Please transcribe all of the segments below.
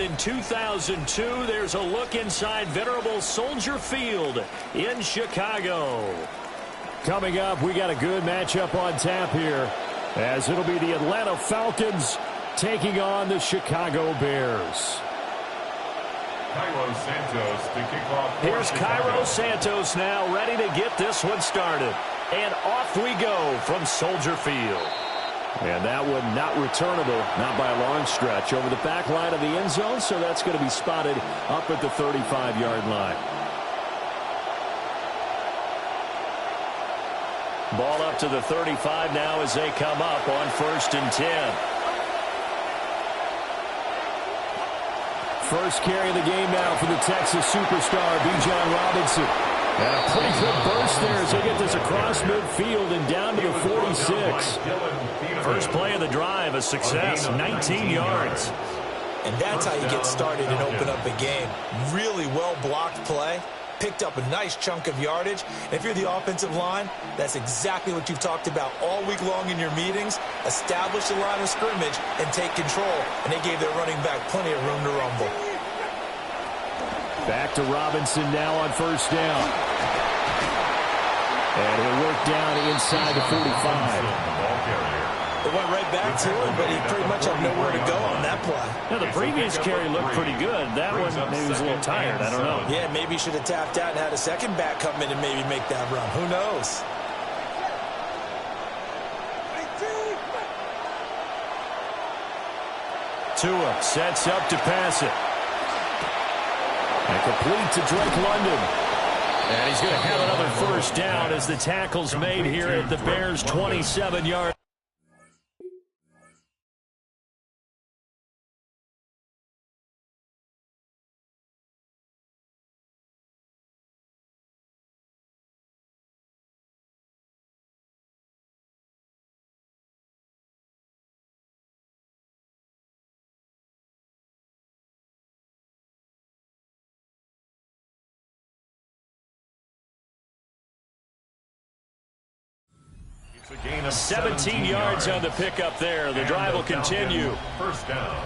In 2002, there's a look inside venerable Soldier Field in Chicago. Coming up, we got a good matchup on tap here, as it'll be the Atlanta Falcons taking on the Chicago Bears. Cairo Santos to kick off. Here's Cairo Santos now, ready to get this one started. And off we go from Soldier Field. And that one not returnable, not by a long stretch, over the back line of the end zone, so that's going to be spotted up at the 35-yard line. Ball up to the 35 now as they come up on 1st and 10. First carry of the game now for the Texas superstar, Bijan Robinson. And a pretty good burst there as they get this across midfield and down to the 46. First play of the drive, a success, 19 yards. And that's how you get started and open up a game. Really well-blocked play. Picked up a nice chunk of yardage. And if you're the offensive line, that's exactly what you've talked about all week long in your meetings. Establish the line of scrimmage and take control. And they gave their running back plenty of room to rumble. Back to Robinson now on 1st down. And he'll work down inside the 45. It went right back to him, but he pretty much had nowhere to go on that play. Now, the previous carry looked pretty good. That one, maybe was a little tired. I don't know. Yeah, maybe he should have tapped out and had a second back come in and maybe make that run. Who knows? Tua sets up to pass it. And complete to Drake London. And he's going to have another 1st down as the tackle's made here at the Bears' 27-yard. A gain of 17 yards on the pickup there. The drive will continue. 1st down.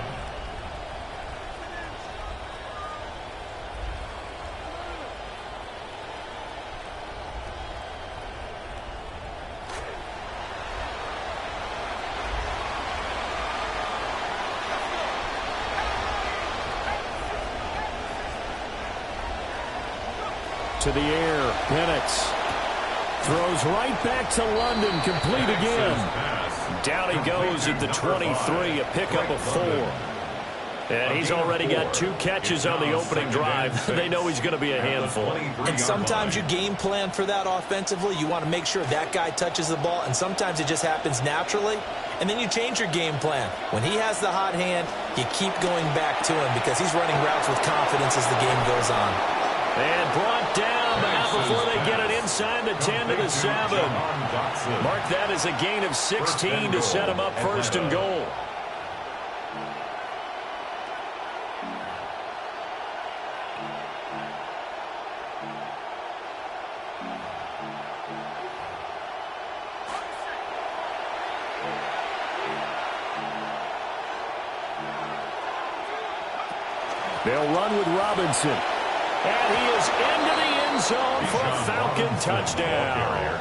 To the air, Penix. Throws right back to London, complete again. Down he goes at the 23, a pickup of 4. And he's already got 2 catches on the opening drive. They know he's going to be a handful. And sometimes you game plan for that offensively. You want to make sure that guy touches the ball, and sometimes it just happens naturally. And then you change your game plan. When he has the hot hand, you keep going back to him because he's running routes with confidence as the game goes on. And brought down, but not before they get it inside the 10 to the 7. Mark that as a gain of 16 to set him up 1st and goal. They'll run with Robinson. And he is into the end zone for a Falcon touchdown.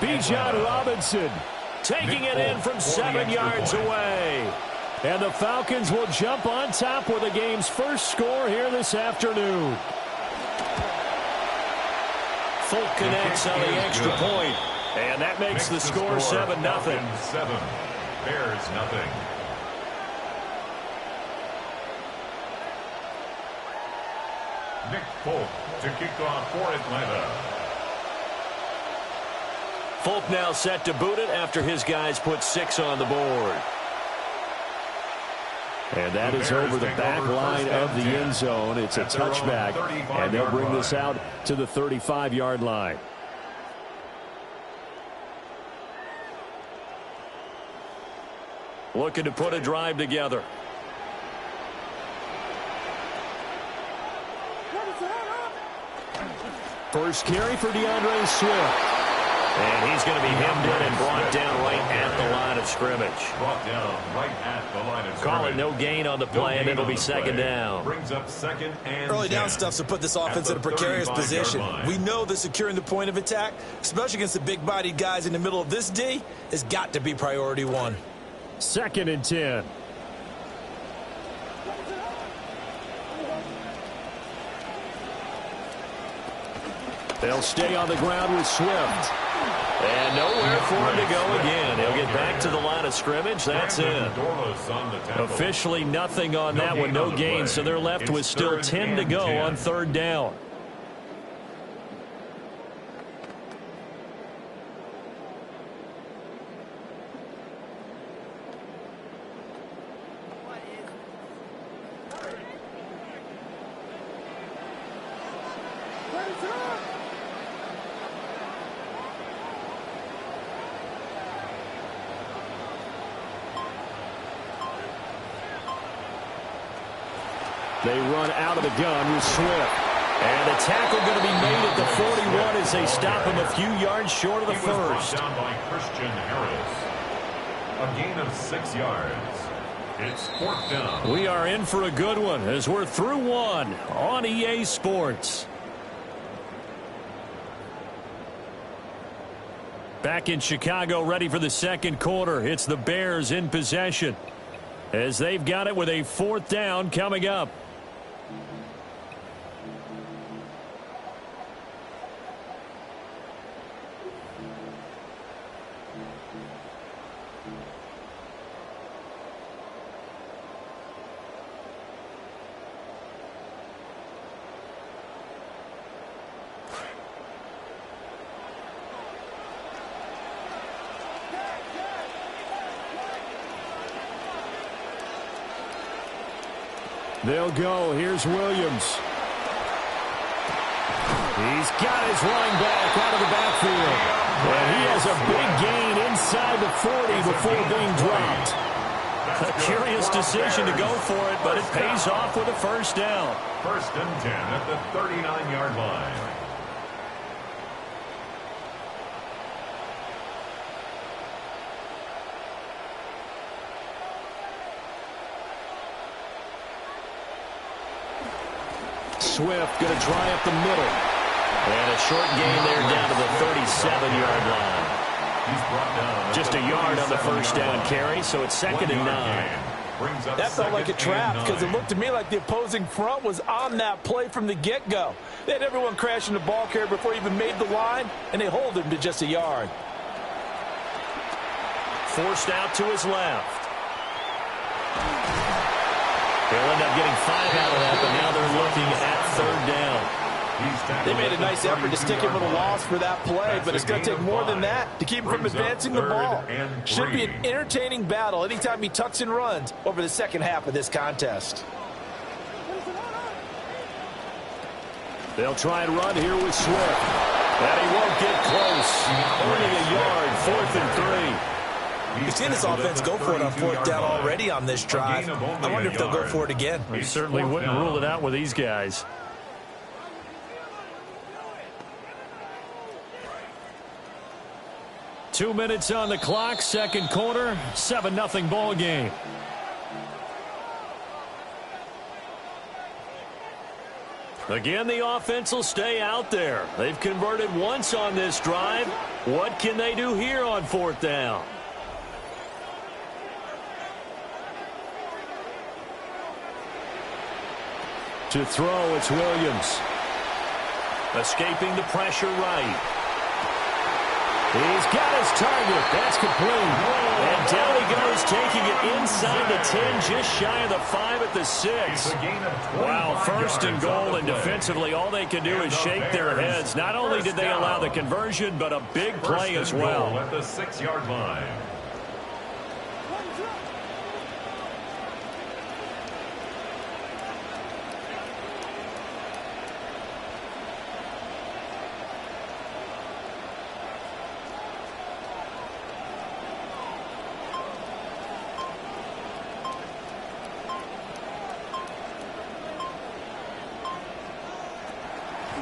Bijan Robinson taking it in from 7 yards away. And the Falcons will jump on top with the game's first score here this afternoon. Folk connects on the extra point. And that makes the score 7-0. 7. Bears nothing. Nick Folk to kick off for Atlanta. Folk now set to boot it after his guys put 6 on the board. And that is over the back line of the end zone. It's a touchback, and they'll bring this out to the 35-yard line. Looking to put a drive together. First carry for DeAndre Swift. And he's going to be hemmed in and brought down right at the line of scrimmage. Brought down right at the line of scrimmage. Call it no gain on the play, and it'll be second down. Brings up second and Early 10. down stuff's to put this offense in a precarious position. We know that securing the point of attack, especially against the big-bodied guys in the middle of this D, has got to be priority one. Second and 10. They'll stay on the ground with Swift. And nowhere for him to go again. He'll get back to the line of scrimmage. That's it. Officially nothing on that one. No gain. So they're left with still 10 to go on third down. They run out of the gun with Swift. And the tackle going to be made at the 41 as they stop him a few yards short of the first. Down by Christian Harris. A gain of 6 yards. It's fourth down. We are in for a good one as we're through one on EA Sports. Back in Chicago, ready for the second quarter. It's the Bears in possession as they've got it with a fourth down coming up. They'll go. Here's Williams. He's got his running back out of the backfield. And he has a big gain inside the 40 before being dropped. A curious decision to go for it, but it pays off with a first down. First and 10 at the 39-yard line. Swift going to try up the middle. And a short gain there down to the 37-yard line. He's brought down just a yard on the first down carry, so it's second and 9. That felt like a trap because it looked to me like the opposing front was on that play from the get-go. They had everyone crashing the ball carrier before he even made the line, and they hold him to just a yard. Forced out to his left. They'll end up getting 5 out of that, but now they're looking at third down. They made a nice effort to stick him with a loss for that play, but it's going to take more than that to keep him from advancing the ball. Should be an entertaining battle anytime he tucks and runs over the second half of this contest. They'll try and run here with Swift. And he won't get close. Only a yard, 4th and 3. You've seen this offense go for it on fourth down already on this drive. I wonder if they'll go for it again. They certainly wouldn't rule it out with these guys. Two minutes on the clock, second quarter, 7-0 ball game. Again, the offense will stay out there. They've converted once on this drive. What can they do here on fourth down? To throw, it's Williams. Escaping the pressure right. He's got his target. That's complete. And down he goes, taking it inside the 10, just shy of the 5 at the 6. Wow, first and goal, and defensively all they can do is shake their heads. Not only did they allow the conversion, but a big play as well. At the 6-yard line.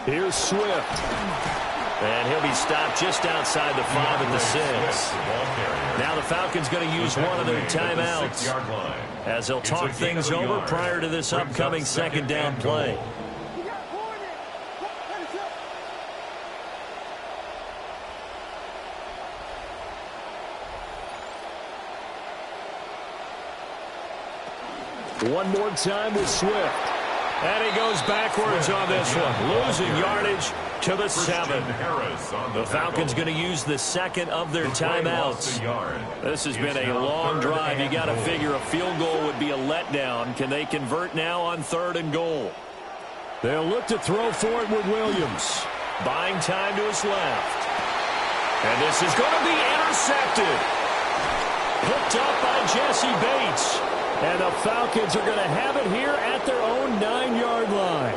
Here's Swift. And he'll be stopped just outside the 5 at the 6. Now the Falcons going to use one of their timeouts as they'll talk things over prior to this upcoming second down play. One more time with Swift. And he goes backwards on this one, losing yardage to the 7. The Falcons going to use the second of their timeouts. This has been a long drive. You got to figure a field goal would be a letdown. Can they convert now on 3rd and goal? They'll look to throw for it with Williams. Buying time to his left. And this is going to be intercepted. Picked up by Jesse Bates. And the Falcons are going to have it here at their own 9-yard line.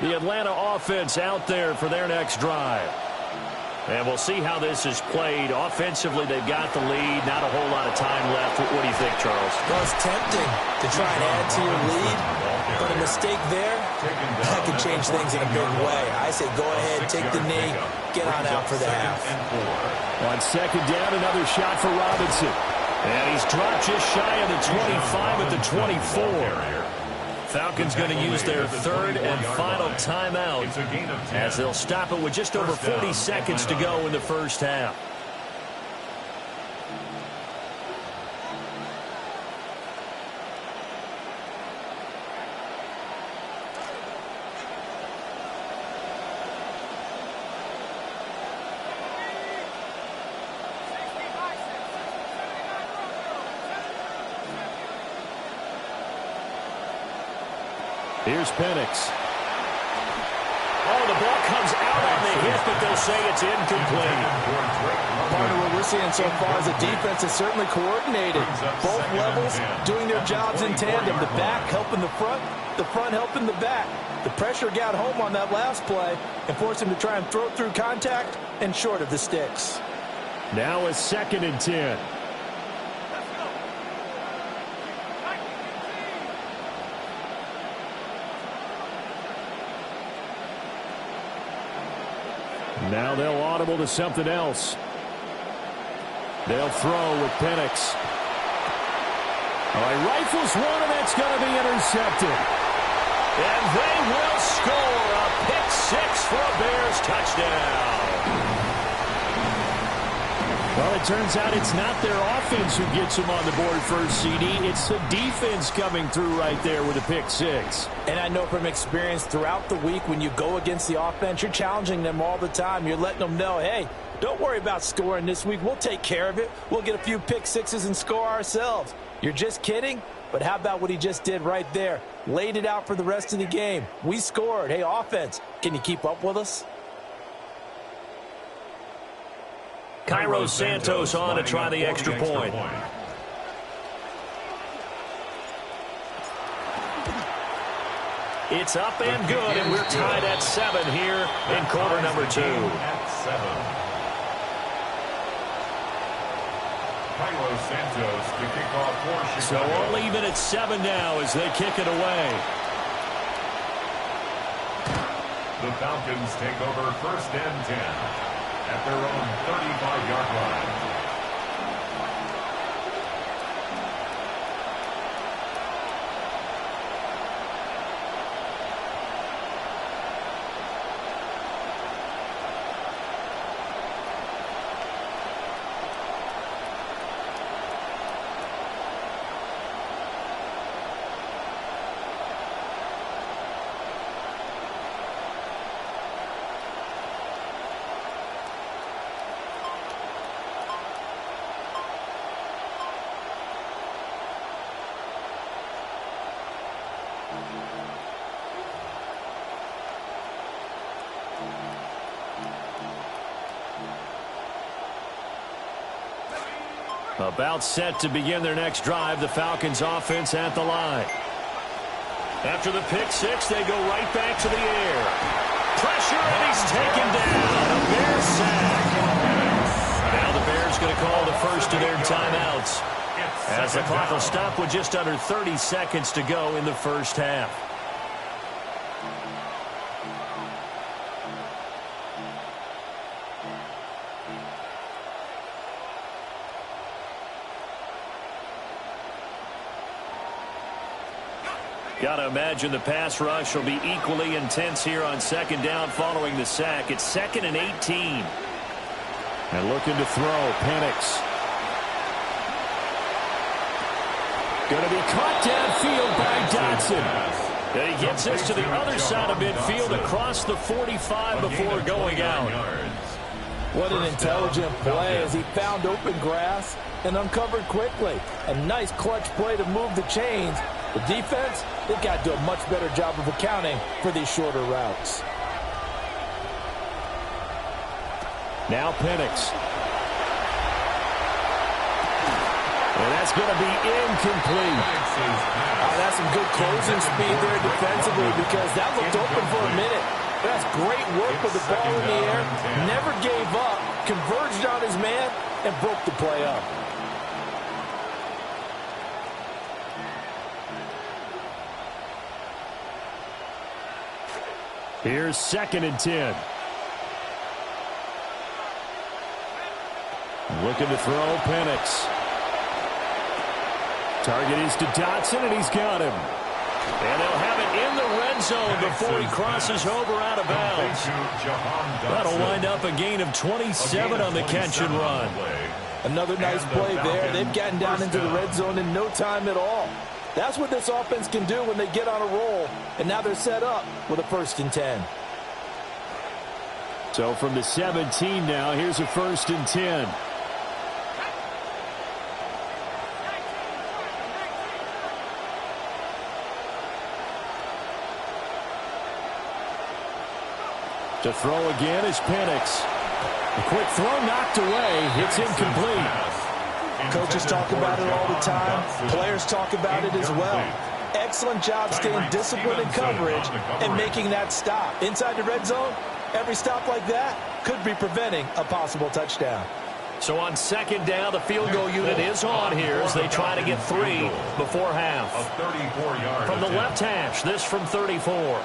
The Atlanta offense out there for their next drive. And we'll see how this is played. Offensively, they've got the lead. Not a whole lot of time left. What do you think, Charles? Well, it's tempting to try and add to your lead, but a mistake there, that could change things in a big way. I say go ahead, take the knee, get on out for the half. On second down, another shot for Robinson. And he's dropped just shy of the 25 at the 24. Falcons going to use their 3rd and final timeout as they'll stop it with just over 40 seconds to go in the first half. Here's Penix. Oh, the ball comes out on the hit, but they'll say it's incomplete. Part of what we're seeing so far is the defense is certainly coordinated. Both levels doing their jobs in tandem. The back helping the front helping the back. The pressure got home on that last play and forced him to try and throw through contact and short of the sticks. Now a 2nd and 10. Now they'll audible to something else. They'll throw with Penix. All right, rifles one, and that's going to be intercepted. And they will score a pick 6 for a Bears touchdown. Well, it turns out it's not their offense who gets them on the board first, CD. It's the defense coming through right there with a pick 6. And I know from experience throughout the week when you go against the offense, you're challenging them all the time. You're letting them know, hey, don't worry about scoring this week. We'll take care of it. We'll get a few pick 6s and score ourselves. You're just kidding? But how about what he just did right there? Laid it out for the rest of the game. We scored. Hey, offense, can you keep up with us? Cairo Santos on to try the extra point. It's up and good, and we're tied at 7 here in quarter number 2. Cairo Santos to kick off for So Chicago. all even at 7 now as they kick it away. The Falcons take over 1st and 10 at their own 35-yard line. About set to begin their next drive, the Falcons offense at the line. After the pick six, they go right back to the air. Pressure, and he's taken down. A Bears sack. Now the Bears going to call the first of their timeouts, as the clock will stop with just under 30 seconds to go in the first half. Got to imagine the pass rush will be equally intense here on second down following the sack. It's 2nd and 18. And looking to throw, Penix. Going to be caught downfield by Dotson. And he gets this to the other side of midfield across the 45 before going out. What an intelligent play as he found open grass and uncovered quickly. A nice clutch play to move the chains. The defense, they've got to do a much better job of accounting for these shorter routes. Now Penix. And that's going to be incomplete. That's some good closing speed there defensively, because that looked open for a minute. That's great work with the ball in the air. Never gave up, converged on his man, and broke the play up. Here's 2nd and 10. Looking to throw, Penix. Target is to Dotson, and he's got him. And they'll have it in the red zone before he crosses over out of bounds. That'll wind up a gain of 27 on the catch and run. Another nice play there. They've gotten down into the red zone in no time at all. That's what this offense can do when they get on a roll. And now they're set up with a 1st and 10. So from the 17 now, here's a 1st and 10. To throw again is Penix. A quick throw knocked away. It's incomplete. Coaches talk about it all the time. Players talk about it as well. Excellent job staying disciplined in coverage and making that stop. Inside the red zone, every stop like that could be preventing a possible touchdown. So on 2nd down, the field goal unit is on here as they try to get 3 before half. From the left hash, this from 34.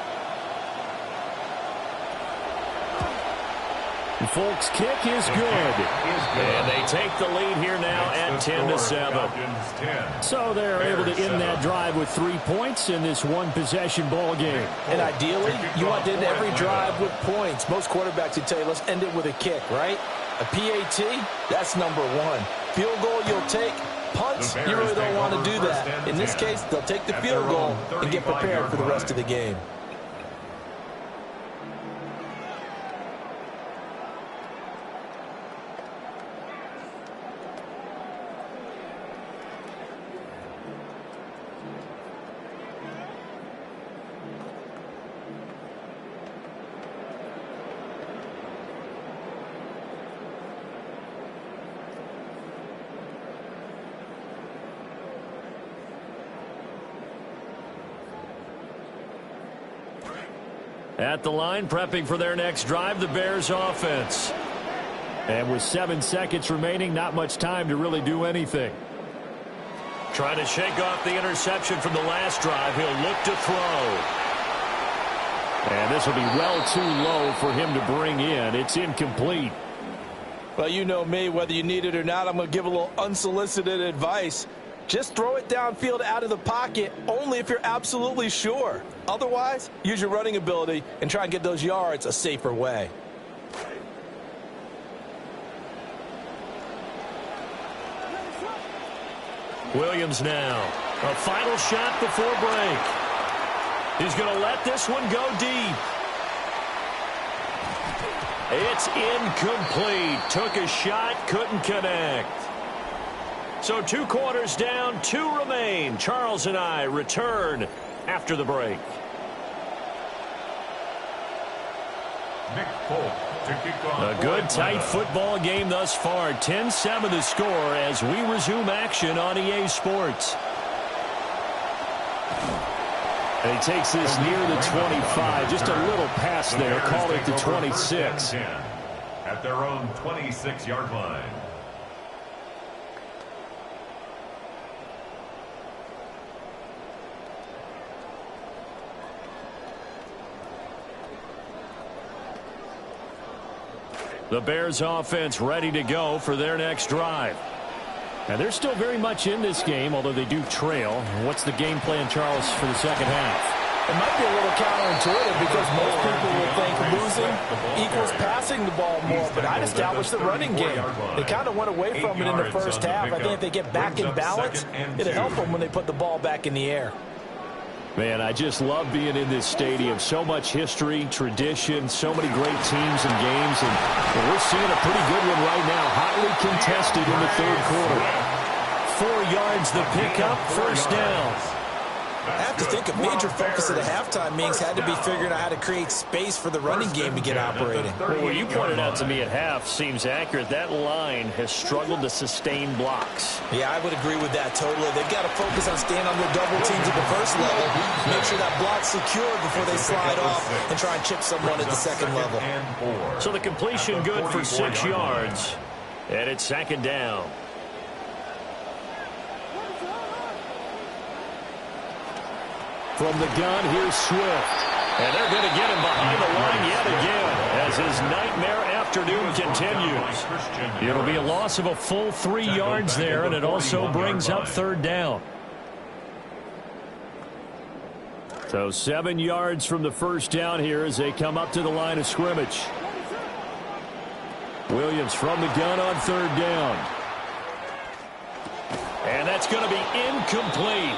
Folks' kick is good. And they take the lead here now at 10-7. So they're able to end that drive with 3 points in this one-possession ball game. And ideally, you want to end every drive with points. Most quarterbacks would tell you, let's end it with a kick, right? A PAT, that's number 1. Field goal, you'll take. Punts, you really don't want to do that. In this case, they'll take the field goal and get prepared for the rest of the game. At the line, prepping for their next drive, the Bears offense. And with 7 seconds remaining, not much time to really do anything. Trying to shake off the interception from the last drive. He'll look to throw. And this will be well too low for him to bring in. It's incomplete. Well, you know me, whether you need it or not, I'm going to give a little unsolicited advice. Just throw it downfield out of the pocket only if you're absolutely sure. Otherwise, use your running ability and try and get those yards a safer way. Williams now. A final shot before break. He's going to let this one go deep. It's incomplete. Took a shot, couldn't connect. So 2 quarters down, 2 remain. Charles and I return after the break. A good, tight football game thus far. 10-7 the score as we resume action on EA Sports. And he takes this near the 25, just a little pass there, call it the 26. At their own 26-yard line. The Bears offense ready to go for their next drive. Now, they're still very much in this game, although they do trail. What's the game plan, Charles, for the second half? It might be a little counterintuitive because most people will think losing equals passing the ball more, but I'd establish the running game. They kind of went away from it in the first half. I think if they get back in balance, it'll help them when they put the ball back in the air. Man, I just love being in this stadium. So much history, tradition, so many great teams and games. And we're seeing a pretty good one right now. Hotly contested in the third quarter. 4 yards the pickup, first down. I have to think a major focus at the halftime meetings had to be figuring out how to create space for the running game to get operating. Well, what you pointed out to me at half seems accurate. That line has struggled to sustain blocks. Yeah, I would agree with that totally. They've got to focus on staying on their double teams at the first level, make sure that block's secure before they slide off and try and chip someone at the second level. So the completion good for 6 yards, and it's second down. From the gun, here's Swift. And they're going to get him behind the line yet again as his nightmare afternoon continues. It'll be a loss of a full 3 yards there, and it also brings up third down. So 7 yards from the first down here as they come up to the line of scrimmage. Williams from the gun on third down. And that's going to be incomplete.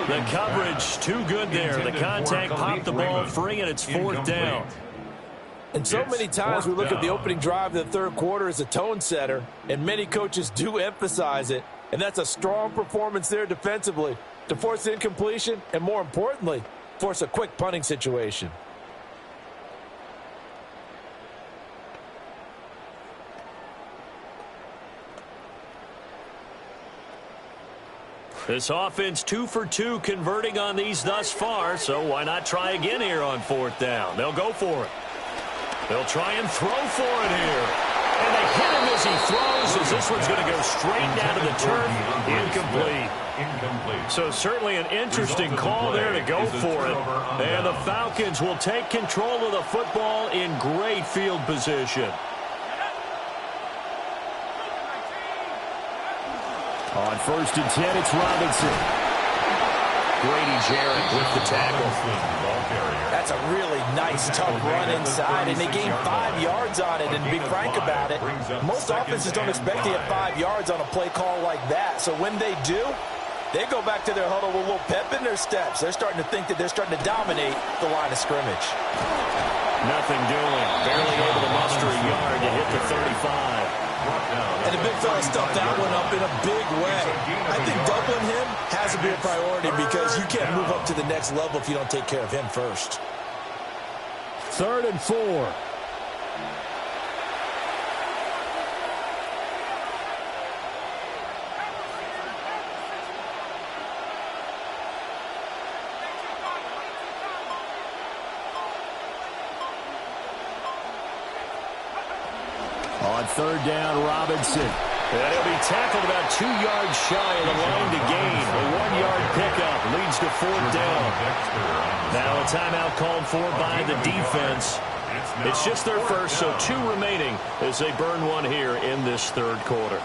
The coverage too good there. The contact popped the ball free, and it's fourth down. And so many times we look at the opening drive of the third quarter as a tone setter, and many coaches do emphasize it. And that's a strong performance there defensively to force incompletion and, more importantly, force a quick punting situation. This offense 2 for 2 converting on these thus far, so why not try again here on fourth down? They'll go for it. They'll try and throw for it here. And they hit him as he throws, as this one's going to go straight down to the turf. Incomplete. So certainly an interesting call there to go for it. And the Falcons will take control of the football in great field position. On first and 10, it's Robinson. Grady Jarrett with the tackle. That's a really nice, tough run inside, and they gained 5 yards on it. And to be frank about it, most offenses don't expect to get 5 yards on a play call like that. So when they do, they go back to their huddle with a little pep in their steps. They're starting to think that they're starting to dominate the line of scrimmage. Nothing doing. Barely able to muster a yard to hit the 35. And the big fella stuffed that one up in a big way. I think doubling him has to be a priority because you can't move up to the next level if you don't take care of him first. 3rd and 4. On third down, Robinson. And he'll be tackled about 2 yards shy of the line to gain. A 1-yard pickup leads to fourth down. Now a timeout called for by the defense. It's just their first, so 2 remaining as they burn one here in this third quarter.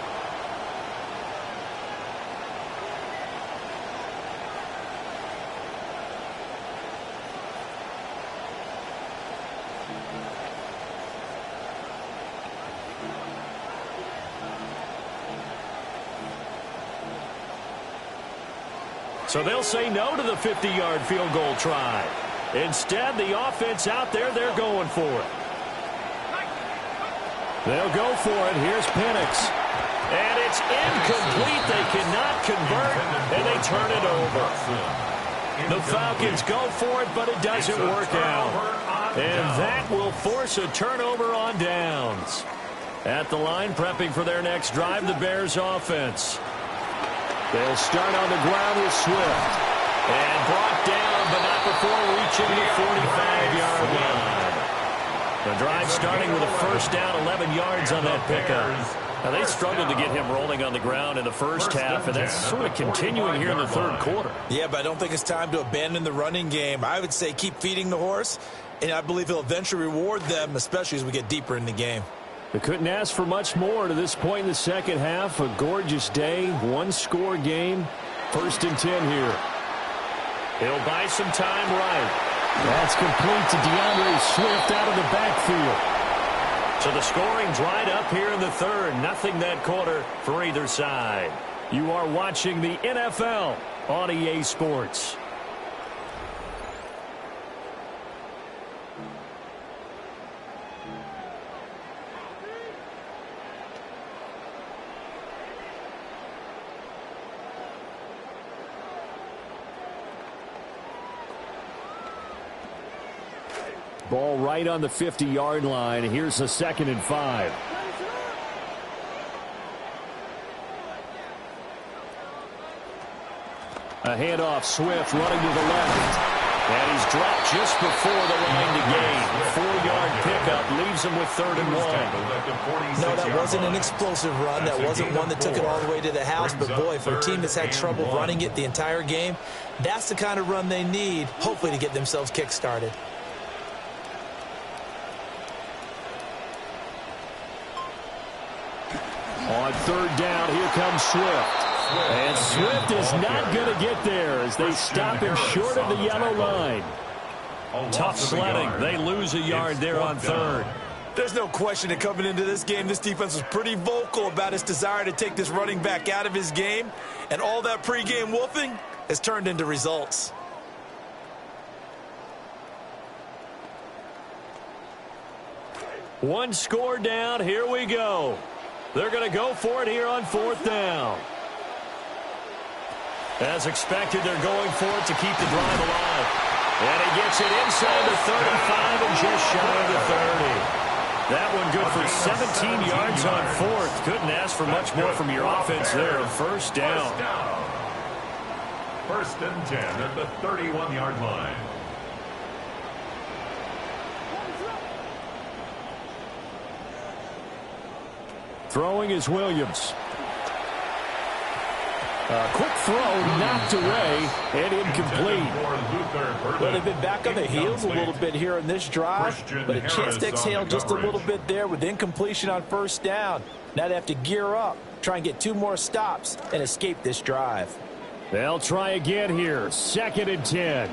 So they'll say no to the 50-yard field goal try. Instead, the offense out there, they're going for it. They'll go for it. Here's Penix. And it's incomplete. They cannot convert, and they turn it over. The Falcons go for it, but it doesn't work out. And that will force a turnover on downs. At the line, prepping for their next drive, the Bears offense. They'll start on the ground with Swift. And brought down, but not before reaching the 45-yard line. The drive starting with a first down, 11 yards on that pickup. Now, they struggled to get him rolling on the ground in the first half, and that's sort of continuing here in the third quarter. Yeah, but I don't think it's time to abandon the running game. I would say keep feeding the horse, and I believe he'll eventually reward them, especially as we get deeper in the game. They couldn't ask for much more to this point in the second half. A gorgeous day, one-score game. 1st and 10 here. He'll buy some time right. That's complete to DeAndre Swift out of the backfield. So the scoring dried up here in the third. Nothing that quarter for either side. You are watching the NFL on EA Sports. Ball right on the 50-yard line. Here's a 2nd and 5. A handoff, Swift running to the left. And he's dropped just before the line to gain. 4-yard pickup leaves him with 3rd and 1. No, that wasn't an explosive run. That wasn't one that took it all the way to the house. But, boy, for a team that's had trouble running it the entire game, that's the kind of run they need, hopefully, to get themselves kick-started. On 3rd down, here comes Swift. And Swift is not going to get there as they stop him short of the yellow line. Tough sledding. They lose a yard there on 3rd. There's no question that coming into this game, this defense was pretty vocal about its desire to take this running back out of his game. And all that pregame wolfing has turned into results. One score down. Here we go. They're going to go for it here on 4th down. As expected, they're going for it to keep the drive alive. And he gets it inside the 35 and just shy of the 30. That one good for 17 yards on 4th. Couldn't ask for much more from your offense there. 1st down. 1st and 10 at the 31-yard line. Throwing is Williams. A quick throw knocked away and incomplete. Well, they've been back on their heels a little bit here in this drive, but a chance to exhale just a little bit there with incompletion on 1st down. Now they have to gear up, try and get 2 more stops and escape this drive. They'll try again here. 2nd and 10.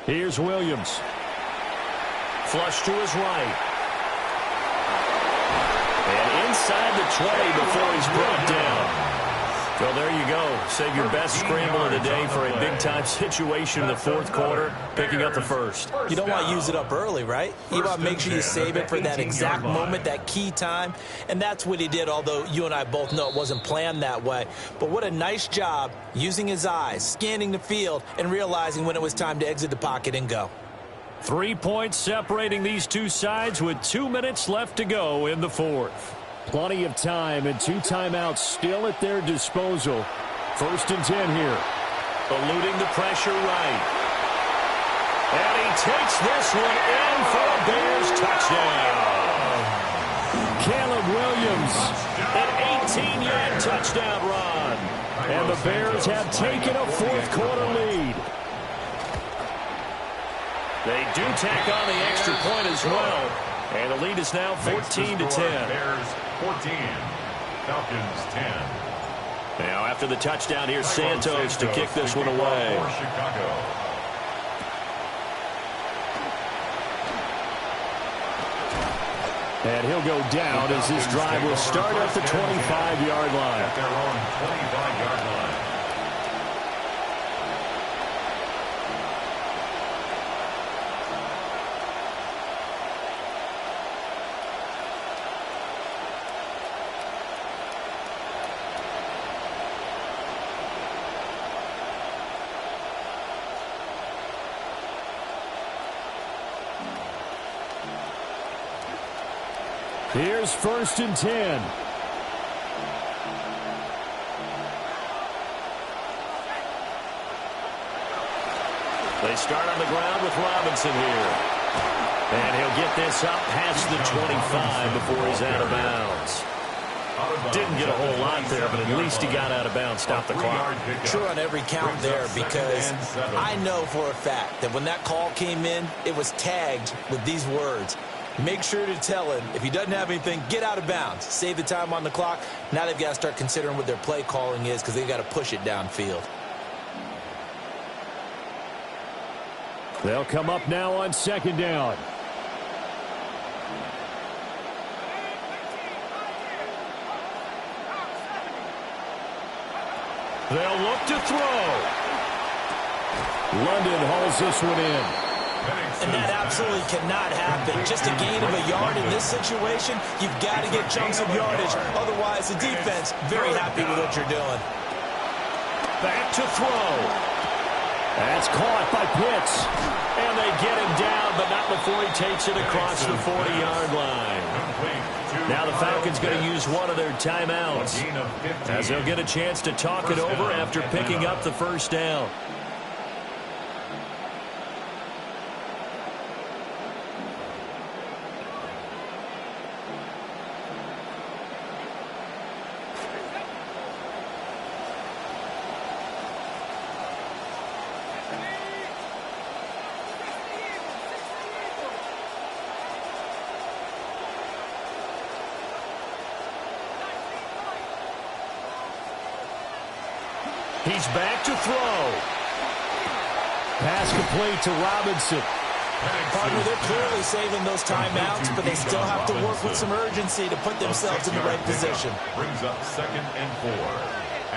Here's Williams. Flush to his right. And inside the 20 before he's brought down. Well, there you go. Save your best scramble of the day for a big-time situation in the 4th quarter, picking up the 1st. You don't want to use it up early, right? You want to make sure you save it for that exact moment, that key time. And that's what he did, although you and I both know it wasn't planned that way. But what a nice job using his eyes, scanning the field, and realizing when it was time to exit the pocket and go. 3 points separating these two sides with 2 minutes left to go in the 4th. Plenty of time and 2 timeouts still at their disposal. 1st and 10 here. Eluding the pressure right. And he takes this one in for a Bears touchdown. Caleb Williams, an 18-yard touchdown run. And the Bears have taken a 4th quarter lead. They do tack on the extra point as well. And the lead is now 14-10. Bears 14, Falcons 10. Now after the touchdown, here's Santos to kick this one away. For Chicago. And he'll go down as this drive will start at the 25-yard line. At their own 25-yard line. Here's 1st and 10. They start on the ground with Robinson here. And he'll get this up past the 25 before he's out of bounds. Didn't get a whole lot there, but at least he got out of bounds, stopped the clock. True on every count there, because I know for a fact that when that call came in, it was tagged with these words. Make sure to tell him, if he doesn't have anything, get out of bounds. Save the time on the clock. Now they've got to start considering what their play calling is, because they've got to push it downfield. They'll come up now on 2nd down. They'll look to throw. London hauls this one in. And that absolutely cannot happen. Just a gain of a yard in this situation, you've got to get chunks of yardage. Otherwise, the defense, very happy with what you're doing. Back to throw. That's caught by Pitts. And they get him down, but not before he takes it across the 40-yard line. Now the Falcons going to use one of their timeouts, as they'll get a chance to talk it over after picking up the 1st down. He's back to throw. Pass complete to Robinson. Partner, they're clearly saving those timeouts, but they still have to work with some urgency to put themselves in the right position. Brings up 2nd and 4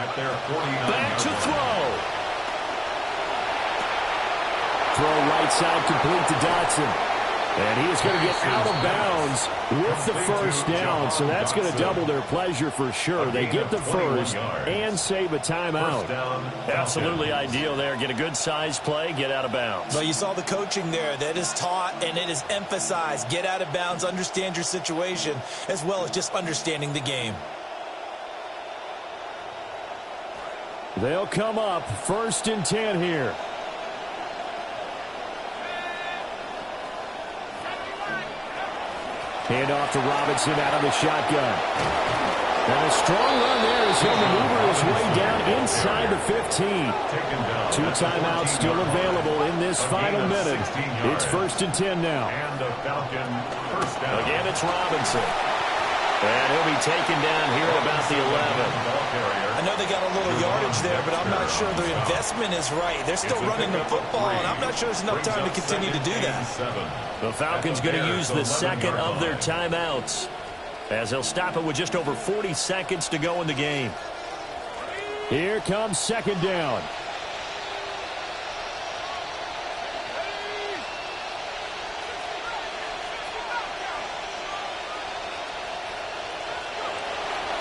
at their 49. Back to throw. Throw right side complete to Dotson. And he is going to get out of bounds with the 1st down, so that's going to double their pleasure for sure. They get the 1st and save a timeout. Absolutely ideal there. Get a good size play, get out of bounds. Well, you saw the coaching there. That is taught and it is emphasized. Get out of bounds, understand your situation, as well as just understanding the game. They'll come up 1st and 10 here. Hand off to Robinson out of the shotgun. And a strong run there as he'll maneuver his way down inside the 15. 2 timeouts still available in this final minute. It's 1st and 10 now. And the Falcon 1st down. Again, it's Robinson. And he'll be taken down here at about the 11. I know they got a little yardage there, but I'm not sure the investment is right. They're still running the football, and I'm not sure there's enough time to continue to do that. The Falcons going to use the 2nd of their timeouts, as they'll stop it with just over 40 seconds to go in the game. Here comes 2nd down.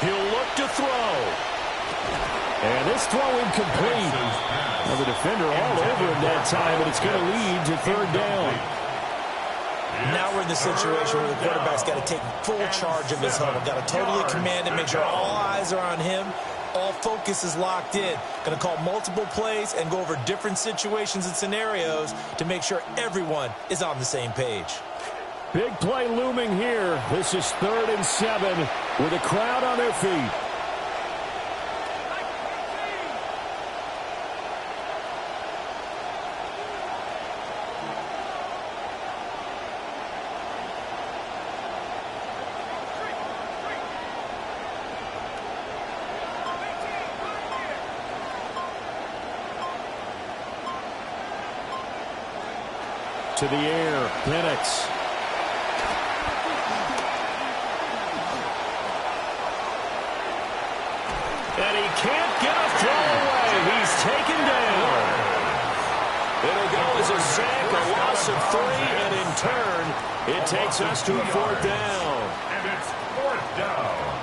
He'll look to throw. And this throw incomplete. Well, the defender all over him that time, and it's going to lead to 3rd down. Now we're in the situation where the quarterback's got to take full charge of his huddle. Got to totally command it, make sure all eyes are on him. All focus is locked in. Going to call multiple plays and go over different situations and scenarios to make sure everyone is on the same page. Big play looming here. This is 3rd and 7 with a crowd on their feet. To the air, Penix. And he can't get a throw away. He's taken down. It'll go as a sack, a loss of 3, and in turn, it takes us to a 4th down. And it's 4th down.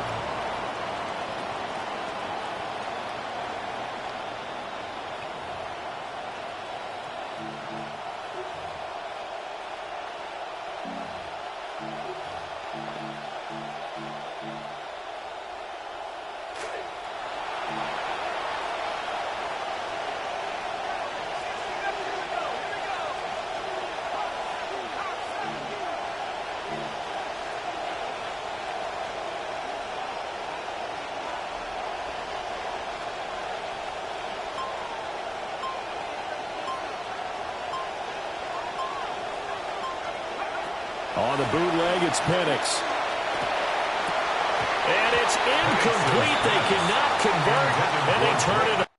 On the bootleg, it's Penix. And it's incomplete. They cannot convert, and they turn it.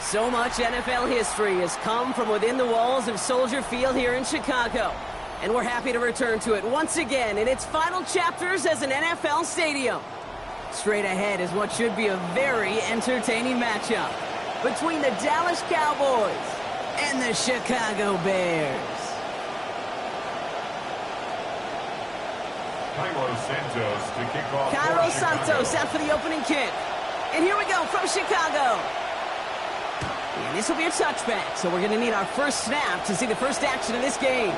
So much NFL history has come from within the walls of Soldier Field here in Chicago. And we're happy to return to it once again in its final chapters as an NFL stadium. Straight ahead is what should be a very entertaining matchup between the Dallas Cowboys and the Chicago Bears. Cairo Santos to kick off. Cairo Santos out for the opening kick. And here we go from Chicago. And this will be a touchback, so we're going to need our first snap to see the first action of this game.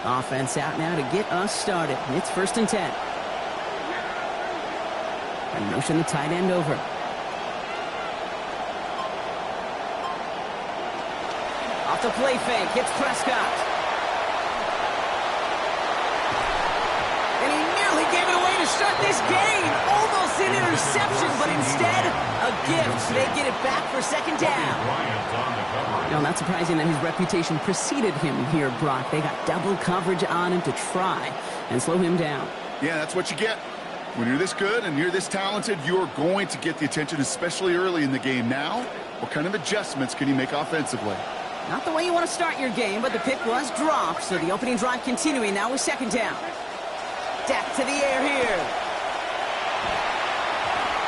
Offense out now to get us started. It's 1st and 10. And motion the tight end over. Off the play fake, hits Prescott. And he nearly gave it away to start this game. Almost an interception, but instead, a gift. They get it back for 2nd down. No, not surprising that his reputation preceded him here, Brock. They got double coverage on him to try and slow him down. Yeah, that's what you get. When you're this good and you're this talented, you're going to get the attention, especially early in the game. Now, what kind of adjustments can you make offensively? Not the way you want to start your game, but the pick was dropped, so the opening drive continuing now with 2nd down. Dak to the air here.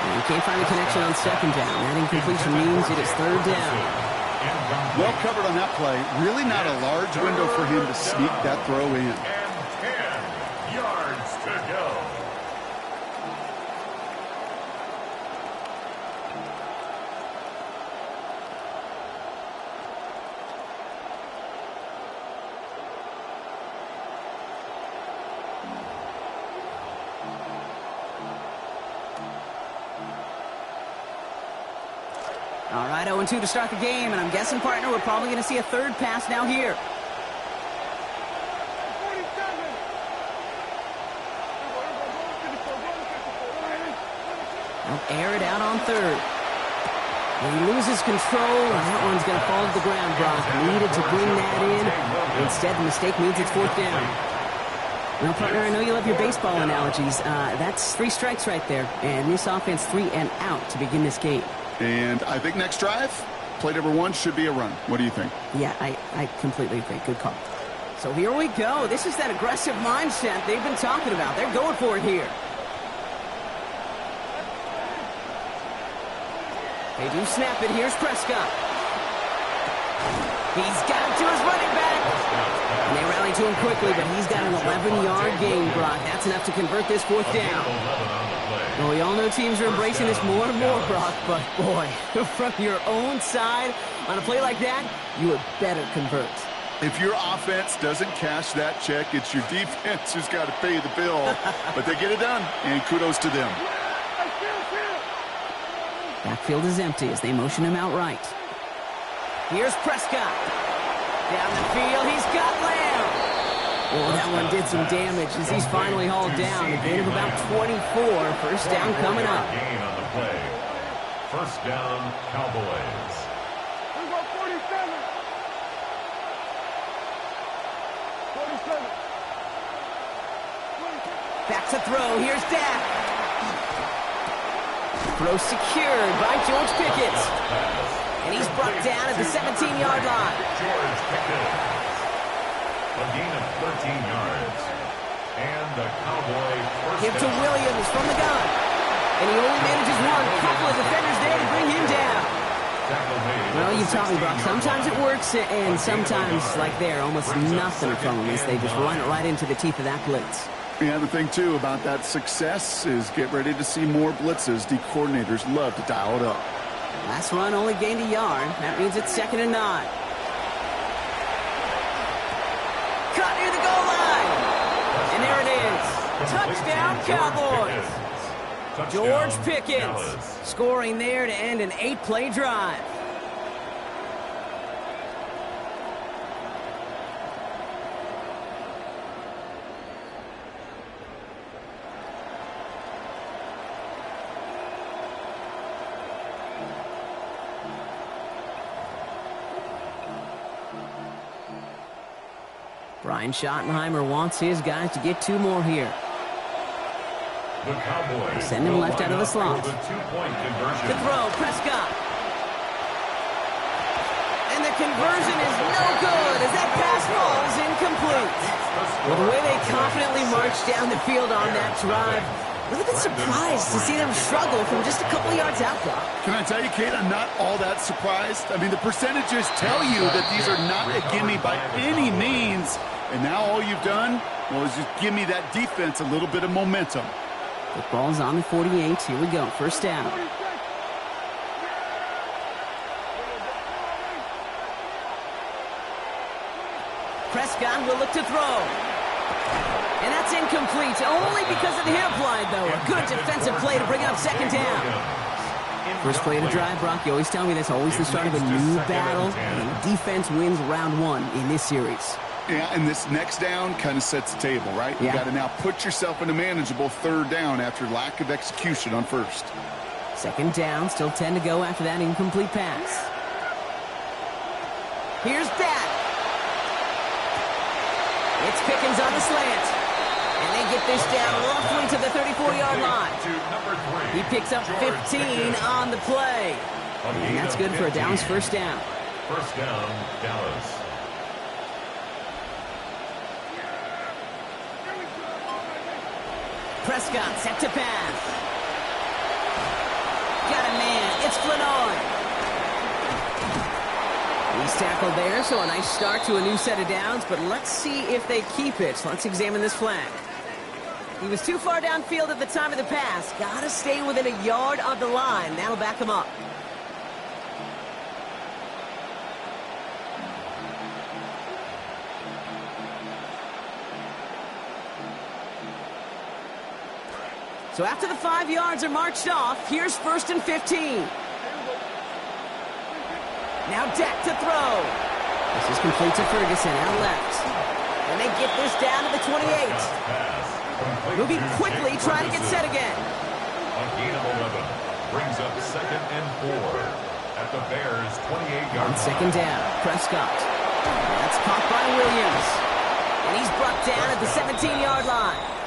And he can't find the connection on 2nd down. That incompletion means it is 3rd down. Well covered on that play. Really not a large window for him to sneak that throw in. And 10 yards to go. All right, 0-2 to start the game, and I'm guessing, partner, we're probably going to see a 3rd pass now here. They'll air it out on 3rd. And he loses control, and that one's going to fall to the ground, Brock. Needed to bring that in. Instead, the mistake means it's 4th down. Well, partner, I know you love your baseball analogies. That's 3 strikes right there, and this offense 3 and out to begin this game. And I think next drive, play number 1 should be a run. What do you think? Yeah, I completely agree. Good call. So here we go. This is that aggressive mindset they've been talking about. They're going for it here. They do snap it. Here's Prescott. He's got it to his running back. And they rally to him quickly, but he's got an 11-yard gain, Brock. That's enough to convert this 4th down. Well, we all know teams are embracing this more and more, Brock, but boy, from your own side, on a play like that, you would better convert. If your offense doesn't cash that check, it's your defense who's got to pay the bill. But they get it done, and kudos to them. Backfield is empty as they motion him out right. Here's Prescott. Down the field, he's got Lamb. Oh, that one did some damage as he's finally hauled down. A gain of about 24. 1st down coming up. Gain on the play. 1st down, Cowboys. We got 47. 47. Back to throw. Here's Dak. Throw secured by George Pickett. And he's brought down at the 17-yard line. George Pickett. A gain of 13 yards. And the Cowboy first Give to down. Williams from the gun. And he only manages one. Couple of defenders there to bring him down. Well, you've taught me, Brock. Sometimes it works, and sometimes, like there, almost nothing from them as they just run it right into the teeth of that blitz. Yeah, the thing, too, about that success is get ready to see more blitzes. D coordinators love to dial it up. Last run only gained a yard. That means it's 2nd and 9. Cut near the goal line. And there it is. Touchdown, Cowboys. George Pickens scoring there to end an 8-play drive. Brian Schottenheimer wants his guys to get 2 more here. The Cowboys send him left out of the slot. The 2-point conversion. To throw, Prescott. And the conversion is no good as that pass falls incomplete. Well, the way they confidently marched down the field on that drive, a little bit surprised to see them struggle from just a couple yards out, Doc. Can I tell you, Kate, I'm not all that surprised. I mean, the percentages tell you that these are not a gimme by any means. And now all you've done, well, is just give me that defense a little bit of momentum. The ball's on the 48. Here we go. First down. Prescott will look to throw. And that's incomplete, only because of the hit applied, though. A good defensive play to bring up second down. First play of the drive, Brock. You always tell me that's always the start of a new battle. And defense wins round one in this series. Yeah, and this next down kind of sets the table, right? Yeah. You got to now put yourself in a manageable third down after lack of execution on first. Second down, still 10 to go after that incomplete pass. Here's that. It's Pickens on the slant. And they get this down roughly to the 34-yard line. He picks up 15 on the play. And that's good for a Dallas first down. First down, Dallas. Prescott set to pass. Got a man. It's Flanoy. He's tackled there, so a nice start to a new set of downs, but let's see if they keep it. Let's examine this flag. He was too far downfield at the time of the pass. Got to stay within a yard of the line. That'll back him up. So after the 5 yards are marched off, here's 1st and 15. Now Dak to throw. This is complete to Ferguson out left. And they get this down to the 28. Moving quickly, trying to get set again. A gain of 11 brings up 2nd and 4 at the Bears' 28-yard line. Second down, Prescott. That's caught by Williams. And he's brought down at the 17-yard line.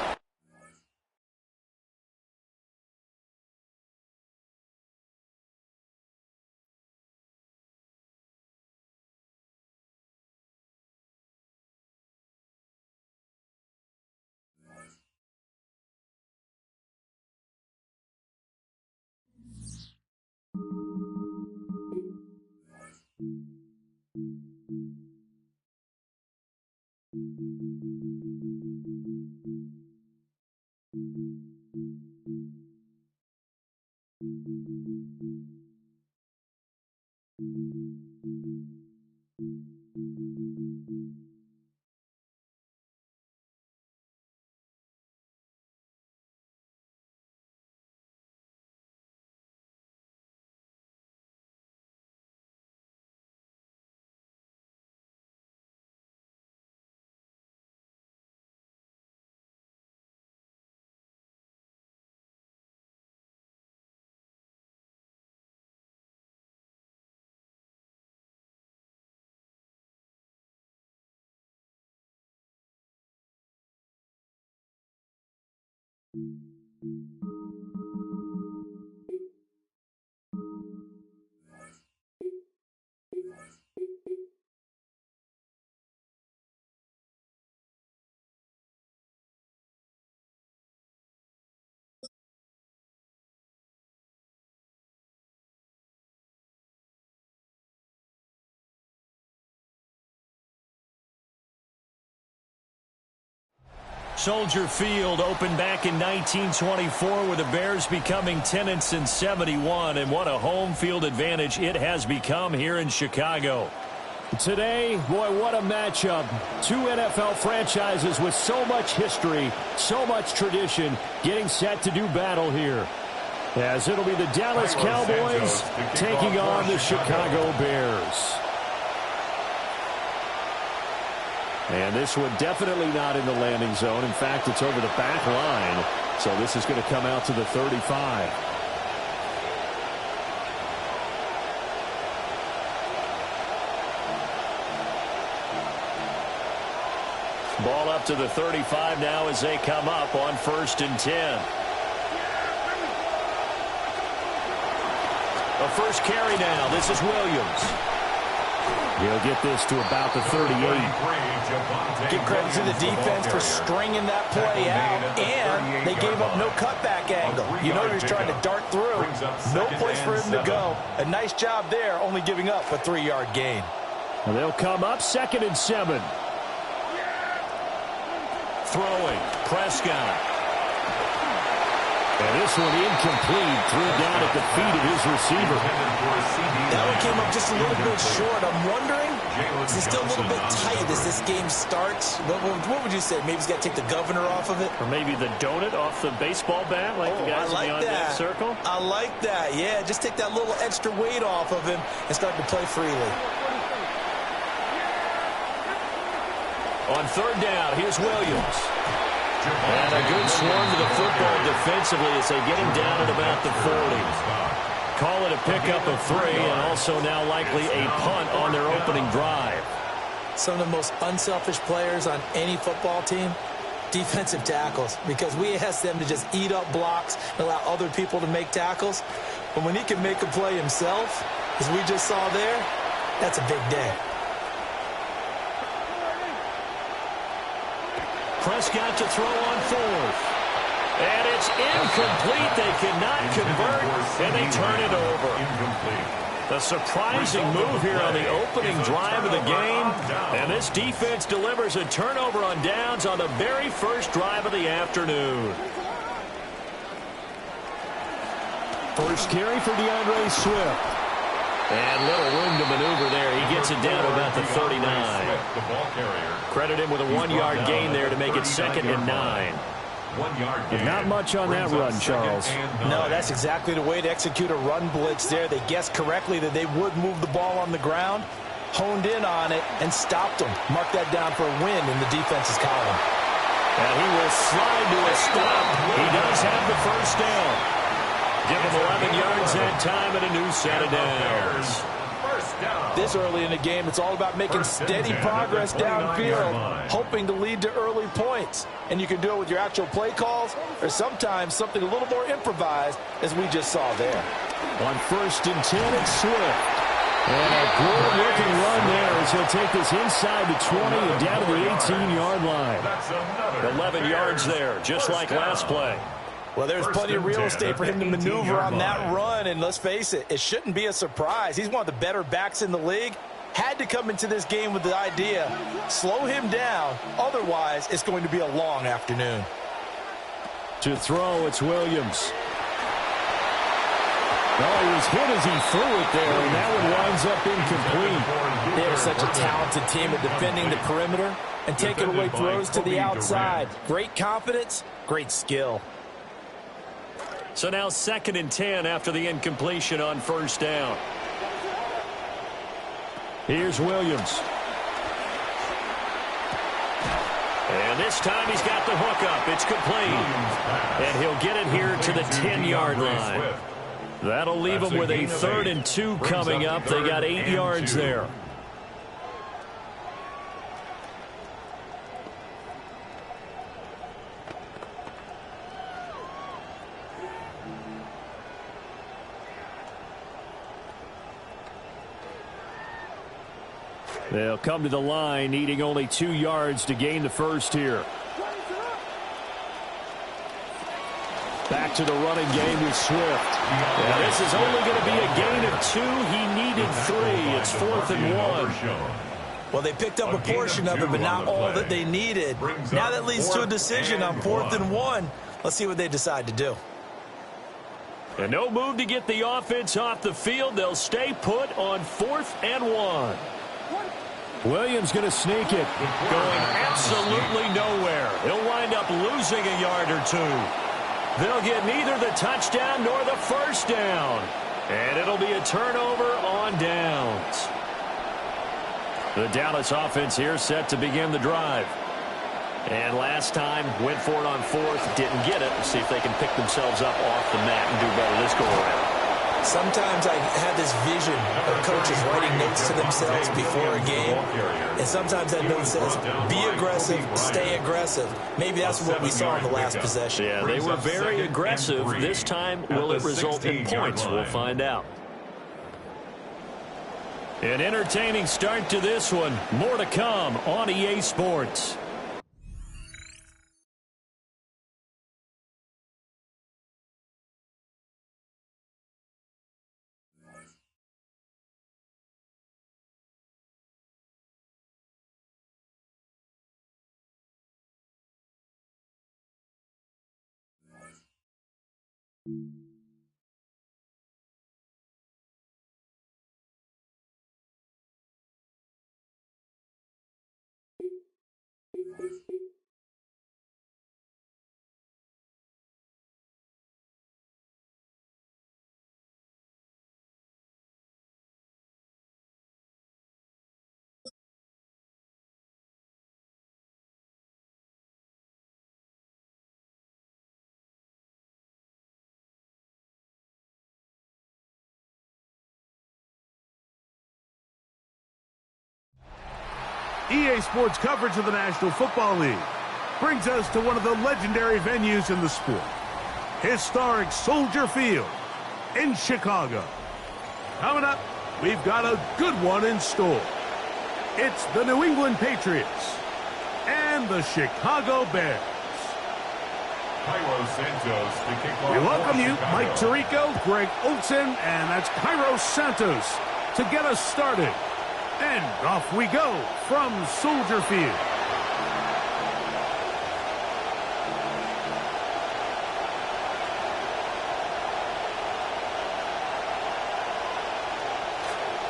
Soldier Field opened back in 1924 with the Bears becoming tenants in 71, and what a home field advantage it has become here in Chicago. Today, boy, what a matchup. Two NFL franchises with so much history, so much tradition, getting set to do battle here. As it'll be the Dallas Cowboys taking on the Chicago Bears. And this one definitely not in the landing zone. In fact, it's over the back line. So this is going to come out to the 35. Ball up to the 35 now as they come up on 1st and 10. A first carry now. This is Williams. He'll get this to about the 38. Give credit to the defense for stringing that play out, and they gave up no cutback angle. You know he was trying to dart through. No place for him to go. A nice job there, only giving up a 3-yard gain. And they'll come up 2nd and 7. Throwing, Prescott. And this one incomplete, threw down at the feet of his receiver. That one came up just a little bit short. I'm wondering, is it still a little bit tight as this game starts? What would you say? Maybe he's got to take the governor off of it? Or maybe the donut off the baseball bat, like the guys beyond that circle? I like that, yeah. Just take that little extra weight off of him and start to play freely. On 3rd down, here's Williams. And a good swarm to the football defensively as they get him down at about the 40. Call it a pickup of 3, and also now likely a punt on their opening drive. Some of the most unselfish players on any football team, defensive tackles, because we ask them to just eat up blocks and allow other people to make tackles. But when he can make a play himself, as we just saw there, that's a big day. Prescott to throw on 4th. And it's incomplete. They cannot convert, and they turn it over. A surprising move here on the opening drive of the game. And this defense delivers a turnover on downs on the very first drive of the afternoon. First carry for DeAndre Swift. And little room to maneuver there. He gets it down to about the 39. Credit him with a 1-yard gain there to make it 2nd and 9. 1-yard gain. Not much on that run, Charles. No, that's exactly the way to execute a run blitz there. They guessed correctly that they would move the ball on the ground, honed in on it, and stopped them. Mark that down for a win in the defense's column. And he will slide to a stop. He does have the first down. Give him 11 yards that time and a new set of downs. This early in the game, it's all about making steady progress downfield, hoping to lead to early points. And you can do it with your actual play calls or sometimes something a little more improvised, as we just saw there. On 1st and 10, it's Swift. And a good-looking run there as he'll take this inside the 20 and down to the 18-yard line. 11 yards there, just like last play. Well, there's plenty of real estate for him to maneuver on that run, and let's face it, it shouldn't be a surprise. He's one of the better backs in the league. Had to come into this game with the idea, slow him down, otherwise it's going to be a long afternoon. To throw, it's Williams. Oh, he was hit as he threw it there, and that one winds up incomplete. They're such a talented team at defending the perimeter and taking away throws to the outside. Great confidence, great skill. So now 2nd and 10 after the incompletion on 1st down. Here's Williams. And this time he's got the hook up. It's complete. And he'll get it here to the 10-yard line. That'll leave him with a 3rd and 2 coming up. They got 8 yards there. They'll come to the line, needing only 2 yards to gain the first here. Back to the running game with Swift. And this is only going to be a gain of 2. He needed 3. It's 4th and 1. Well, they picked up a portion of it, but not all that they needed. Now that leads to a decision on 4th and 1. Let's see what they decide to do. And no move to get the offense off the field. They'll stay put on 4th and 1. Williams going to sneak it. Going absolutely nowhere. He'll wind up losing a yard or 2. They'll get neither the touchdown nor the first down. And it'll be a turnover on downs. The Dallas offense here set to begin the drive. And last time, went for it on 4th, didn't get it. Let's see if they can pick themselves up off the mat and do better this go around. Sometimes I have this vision of coaches writing notes to themselves before a game. And sometimes that note says, be aggressive, stay aggressive. Maybe that's what we saw in the last possession. Yeah, they were very aggressive. This time, will it result in points? We'll find out. An entertaining start to this one. More to come on EA Sports. EA Sports coverage of the National Football League brings us to one of the legendary venues in the sport, historic Soldier Field in Chicago. Coming up, we've got a good one in store. It's the New England Patriots and the Chicago Bears. Cairo Santos to kick off. We welcome you, Chicago. Mike Tirico, Greg Olson, and that's Cairo Santos to get us started. And off we go from Soldier Field.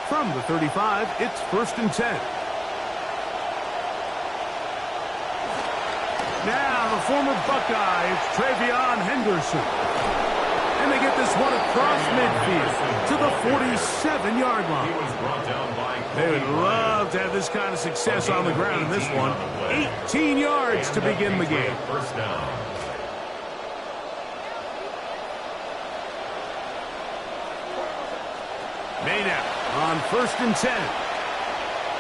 From the 35, it's 1st and 10. Now the former Buckeye, it's Travion Henderson. And they get this one across midfield to the 47-yard He line. was brought down by They would love to have this kind of success on the ground in this one. 18 yards to begin the game. First down. Maynard on 1st and 10.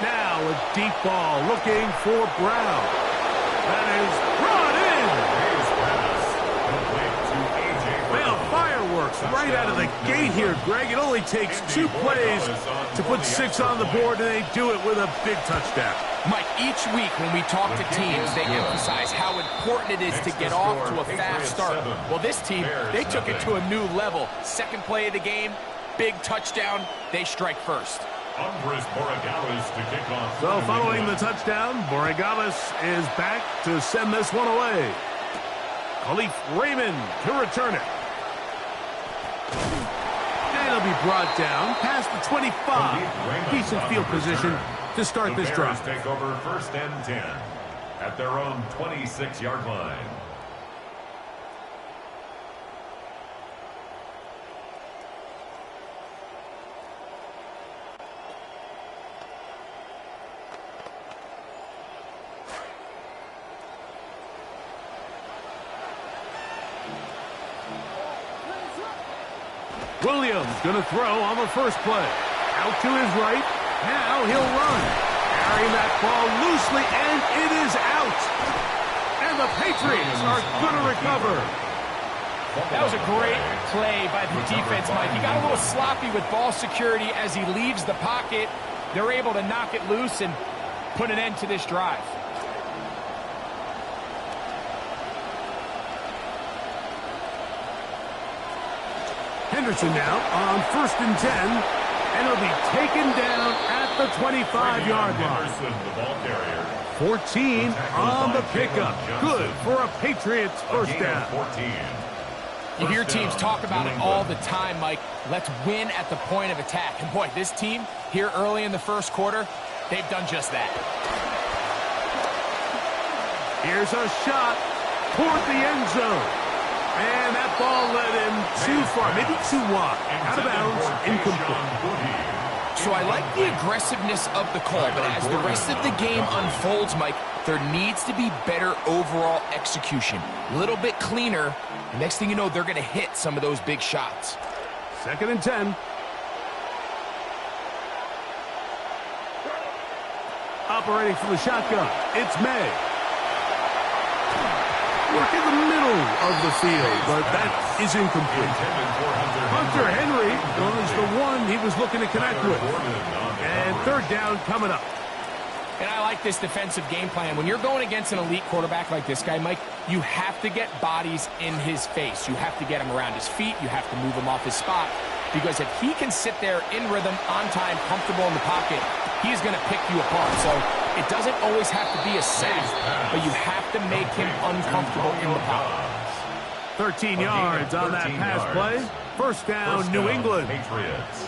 Now a deep ball looking for Brown. That is brought in. His pass. Complete to A.J. Well, Brown. fireworks right out of the gate here, Greg. It only takes 2 plays to put 6 on the board, and they do it with a big touchdown. Mike, each week when we talk to teams, they emphasize how important it is to get off to a fast start. Well, this team, they took it to a new level. Second play of the game, big touchdown, they strike first. Andres Borregales to kick off. So following the touchdown, Borregales is back to send this one away. Khalif Raymond to return it. And it'll be brought down past the 25. Decent field position to start this drive. The Bears take over 1st and 10 at their own 26-yard line. Williams going to throw on the first play. Out to his right. Now he'll run. Carrying that ball loosely, and it is out. And the Patriots are going to recover. That was a great play by the defense, Mike. He got a little sloppy with ball security as he leaves the pocket. They're able to knock it loose and put an end to this drive. Henderson now on 1st and 10, and he'll be taken down at the 25-yard line. Henderson, the ball carrier. 14 on the pickup. Good for a Patriots first down. 14. You hear teams talk about it all the time, Mike. Let's win at the point of attack. And boy, this team here early in the first quarter, they've done just that. Here's a shot toward the end zone. And that ball led him too far, maybe too wide. Out of bounds, incomplete. So I like the aggressiveness of the call, but as the rest of the game unfolds, Mike, there needs to be better overall execution. A little bit cleaner. Next thing you know, they're going to hit some of those big shots. 2nd and 10. Operating from the shotgun, it's May. Work in the middle of the field, but that is incomplete. Hunter Henry was the one he was looking to connect with. And third down coming up. And I like this defensive game plan. When you're going against an elite quarterback like this guy, Mike, you have to get bodies in his face. You have to get him around his feet. You have to move him off his spot. Because if he can sit there in rhythm, on time, comfortable in the pocket, he's going to pick you apart. So it doesn't always have to be a sack, but you have to make him uncomfortable in the pocket. 13 yards on that pass play. First down, New England. Patriots.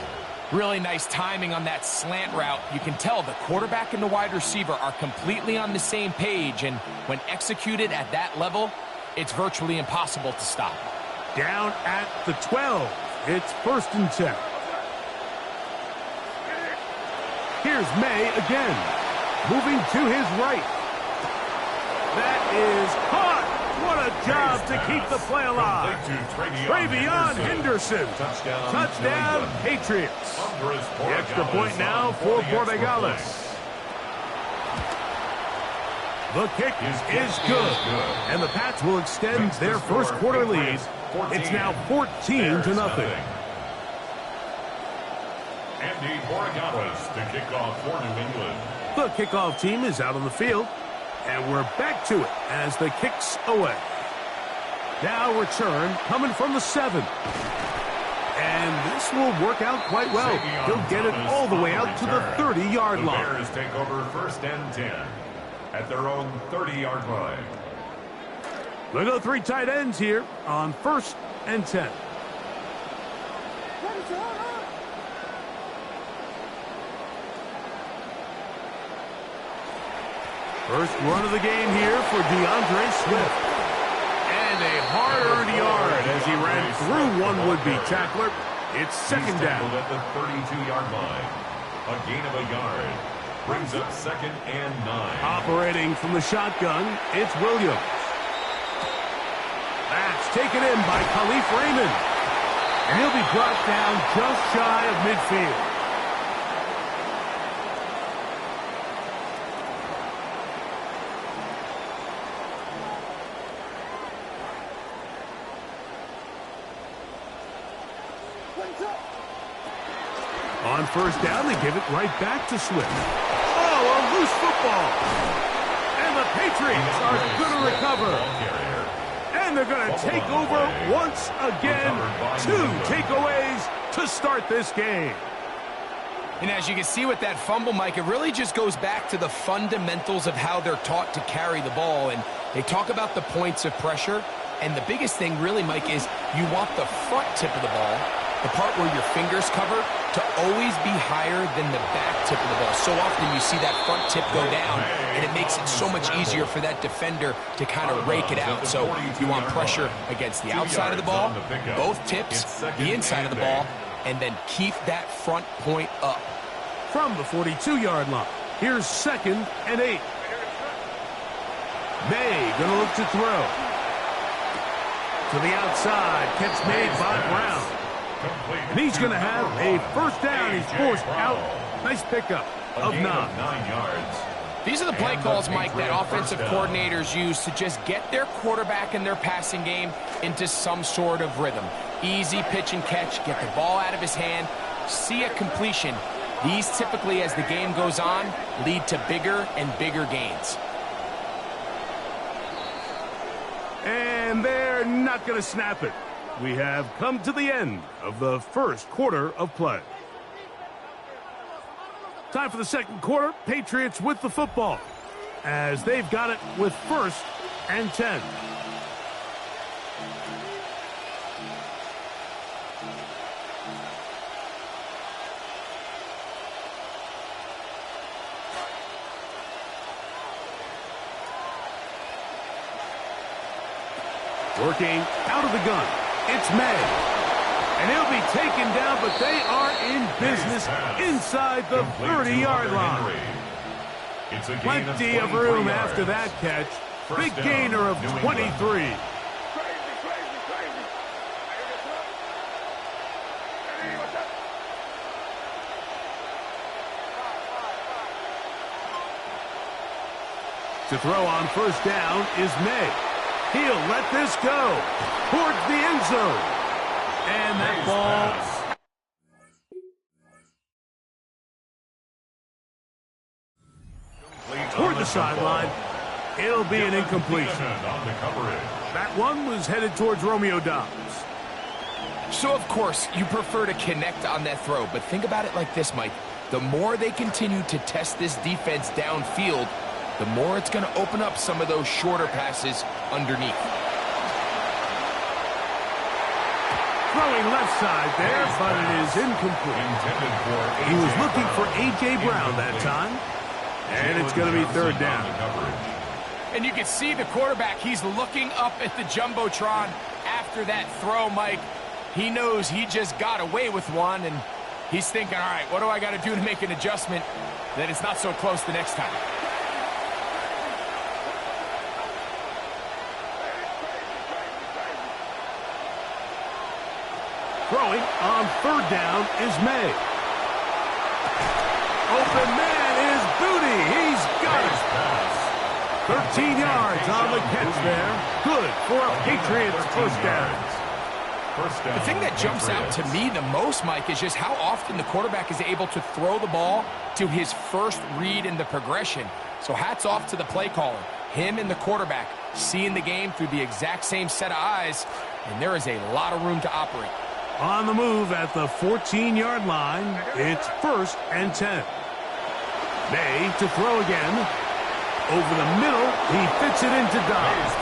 Really nice timing on that slant route. You can tell the quarterback and the wide receiver are completely on the same page, and when executed at that level, it's virtually impossible to stop. Down at the 12. It's 1st and 10. Here's May again. Moving to his right. That is caught. What a job to keep the play alive. Travion Henderson. Touchdown Patriots. The extra point now for Borregales. The kick is good. And the Pats will extend their first quarter lead. It's now 14-0. Andy Borregales to kick off for New England. The kickoff team is out on the field. And we're back to it as the kick's away. Now return coming from the 7. And this will work out quite well. He'll get it all the way out to the 30-yard line. The Bears take over 1st and 10 at their own 30-yard line. We'll go 3 tight ends here on 1st and 10. First run of the game here for DeAndre Swift. And a hard-earned yard as he ran through one would-be tackler. It's 2nd down. At the 32-yard line. A gain of a yard. Brings up 2nd and 9. Operating from the shotgun, it's Williams. That's taken in by Khalif Raymond. And he'll be brought down just shy of midfield. On 1st down, they give it right back to Swift. Oh, a loose football. And the Patriots are going to recover. And they're going to take over once again. 2 takeaways to start this game. And as you can see with that fumble, Mike, it really just goes back to the fundamentals of how they're taught to carry the ball. And they talk about the points of pressure. And the biggest thing really, Mike, is you want the front tip of the ball, the part where your fingers cover, to always be higher than the back tip of the ball. So often you see that front tip go down, and it makes it so much easier for that defender to kind of rake it out. So you want pressure against the outside of the ball, both tips, the inside of the ball, and then keep that front point up. From the 42-yard line, here's 2nd and 8. May going to look to throw. To the outside, catch made by Brown. And he's going to have a 1st down. He's forced out. Nice pickup of 9. 9 yards. These are the play calls, Mike, that offensive coordinators use to just get their quarterback and their passing game into some sort of rhythm. Easy pitch and catch, get the ball out of his hand, see a completion. These typically, as the game goes on, lead to bigger and bigger gains. And they're not going to snap it. We have come to the end of the first quarter of play. Time for the second quarter. Patriots with the football as they've got it with 1st and 10. Working out of the gun, it's May. And he'll be taken down, but they are in business inside the 30-yard line. Plenty of room after that catch. Big gainer of 23. To throw on 1st down is May. He'll let this go towards the end zone. And that ball toward the sideline. It'll be an incompletion. That one was headed towards Romeo Dobbs. So, of course, you prefer to connect on that throw, but think about it like this, Mike. The more they continue to test this defense downfield, the more it's going to open up some of those shorter passes underneath. Throwing left side there, but it is incomplete. He was looking for A.J. Brown that time, and it's going to be third down. And you can see the quarterback, he's looking up at the Jumbotron after that throw, Mike. He knows he just got away with one, and he's thinking, all right, what do I got to do to make an adjustment that it's not so close the next time? Throwing on third down is May. Open man is Booty. He's got it. 13 yards on the catch there. Good for a Patriots first down. The thing that jumps out to me the most, Mike, is just how often the quarterback is able to throw the ball to his first read in the progression. So hats off to the play caller. Him and the quarterback seeing the game through the exact same set of eyes, and there is a lot of room to operate. On the move at the 14-yard line, it's 1st and 10. May to throw again. Over the middle, he fits it into Dobbs.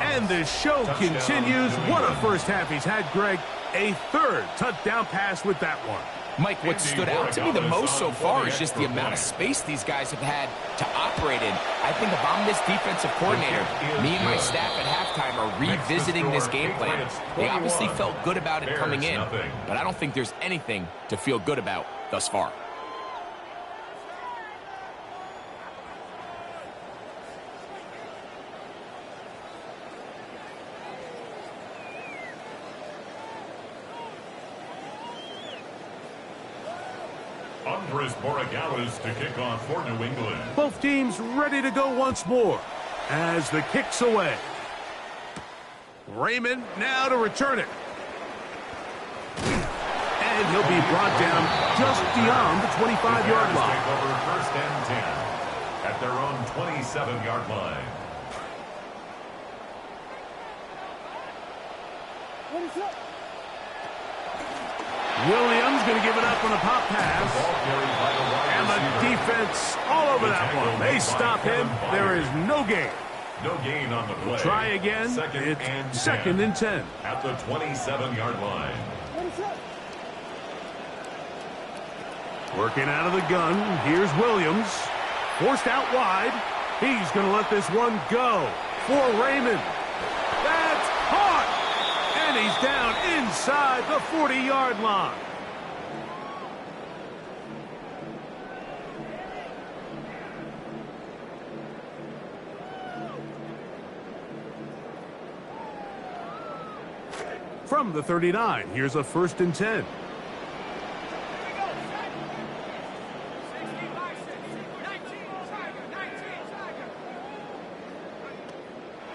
And the show continues. What a first half he's had, Greg. A third touchdown pass with that one. Mike, what stood out to me the most so far is just the amount of space these guys have had to operate in. I think if I'm this defensive coordinator, me and my staff at halftime are revisiting this game plan. They obviously felt good about it coming in, but I don't think there's anything to feel good about thus far. Andres Borregales to kick off for New England. Both teams ready to go once more as the kick's away. Raymond now to return it. And he'll be brought down just beyond the 25-yard line. Take over 1st and 10 at their own 27-yard line. Williams going to give it up on a pop pass. And the defense all over that one. They stop him. There is no gain. No gain on the play. Try again. It's 2nd and 10. At the 27-yard line. Working out of the gun. Here's Williams. Forced out wide. He's going to let this one go for Raymond. That's caught. And he's down inside the 40-yard line. From the 39, here's a 1st and 10.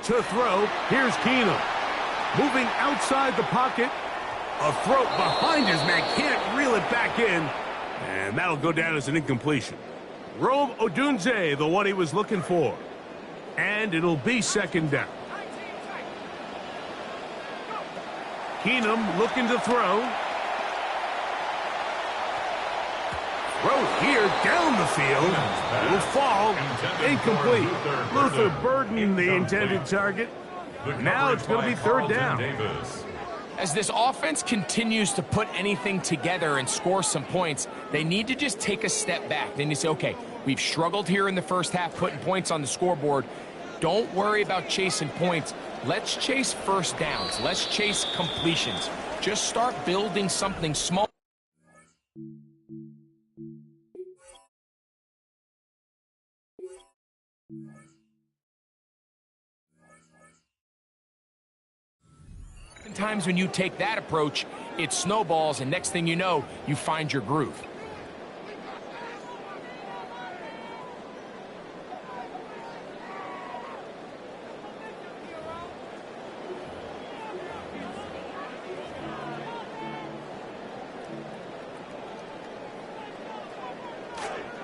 To throw, here's Keenum. Moving outside the pocket. A throw behind his man. Can't reel it back in. And that'll go down as an incompletion. Rome Odunze, the one he was looking for. And it'll be 2nd down. Keenum looking to throw. Throw here down the field. Will fall. Incomplete. Luther Burden, the intended target. Now it's going to be 3rd down. As this offense continues to put anything together and score some points, they need to just take a step back. Then you say, okay, we've struggled here in the first half putting points on the scoreboard. Don't worry about chasing points. Let's chase first downs. Let's chase completions. Just start building something small. Sometimes when you take that approach, it snowballs, and next thing you know, you find your groove.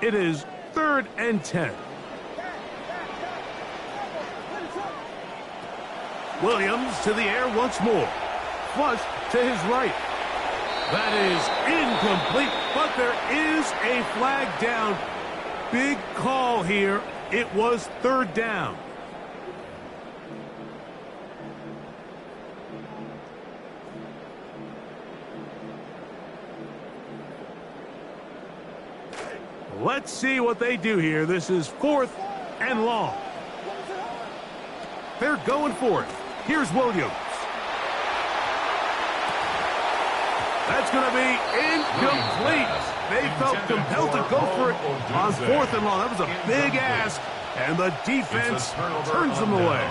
It is 3rd and 10. Williams to the air once more. Flush to his right. That is incomplete, but there is a flag down. Big call here. It was 3rd down. Let's see what they do here. This is 4th and long. They're going for it. Here's Williams. That's going to be incomplete. They felt compelled to go for it on 4th and long. That was a big ask, and the defense turns them away.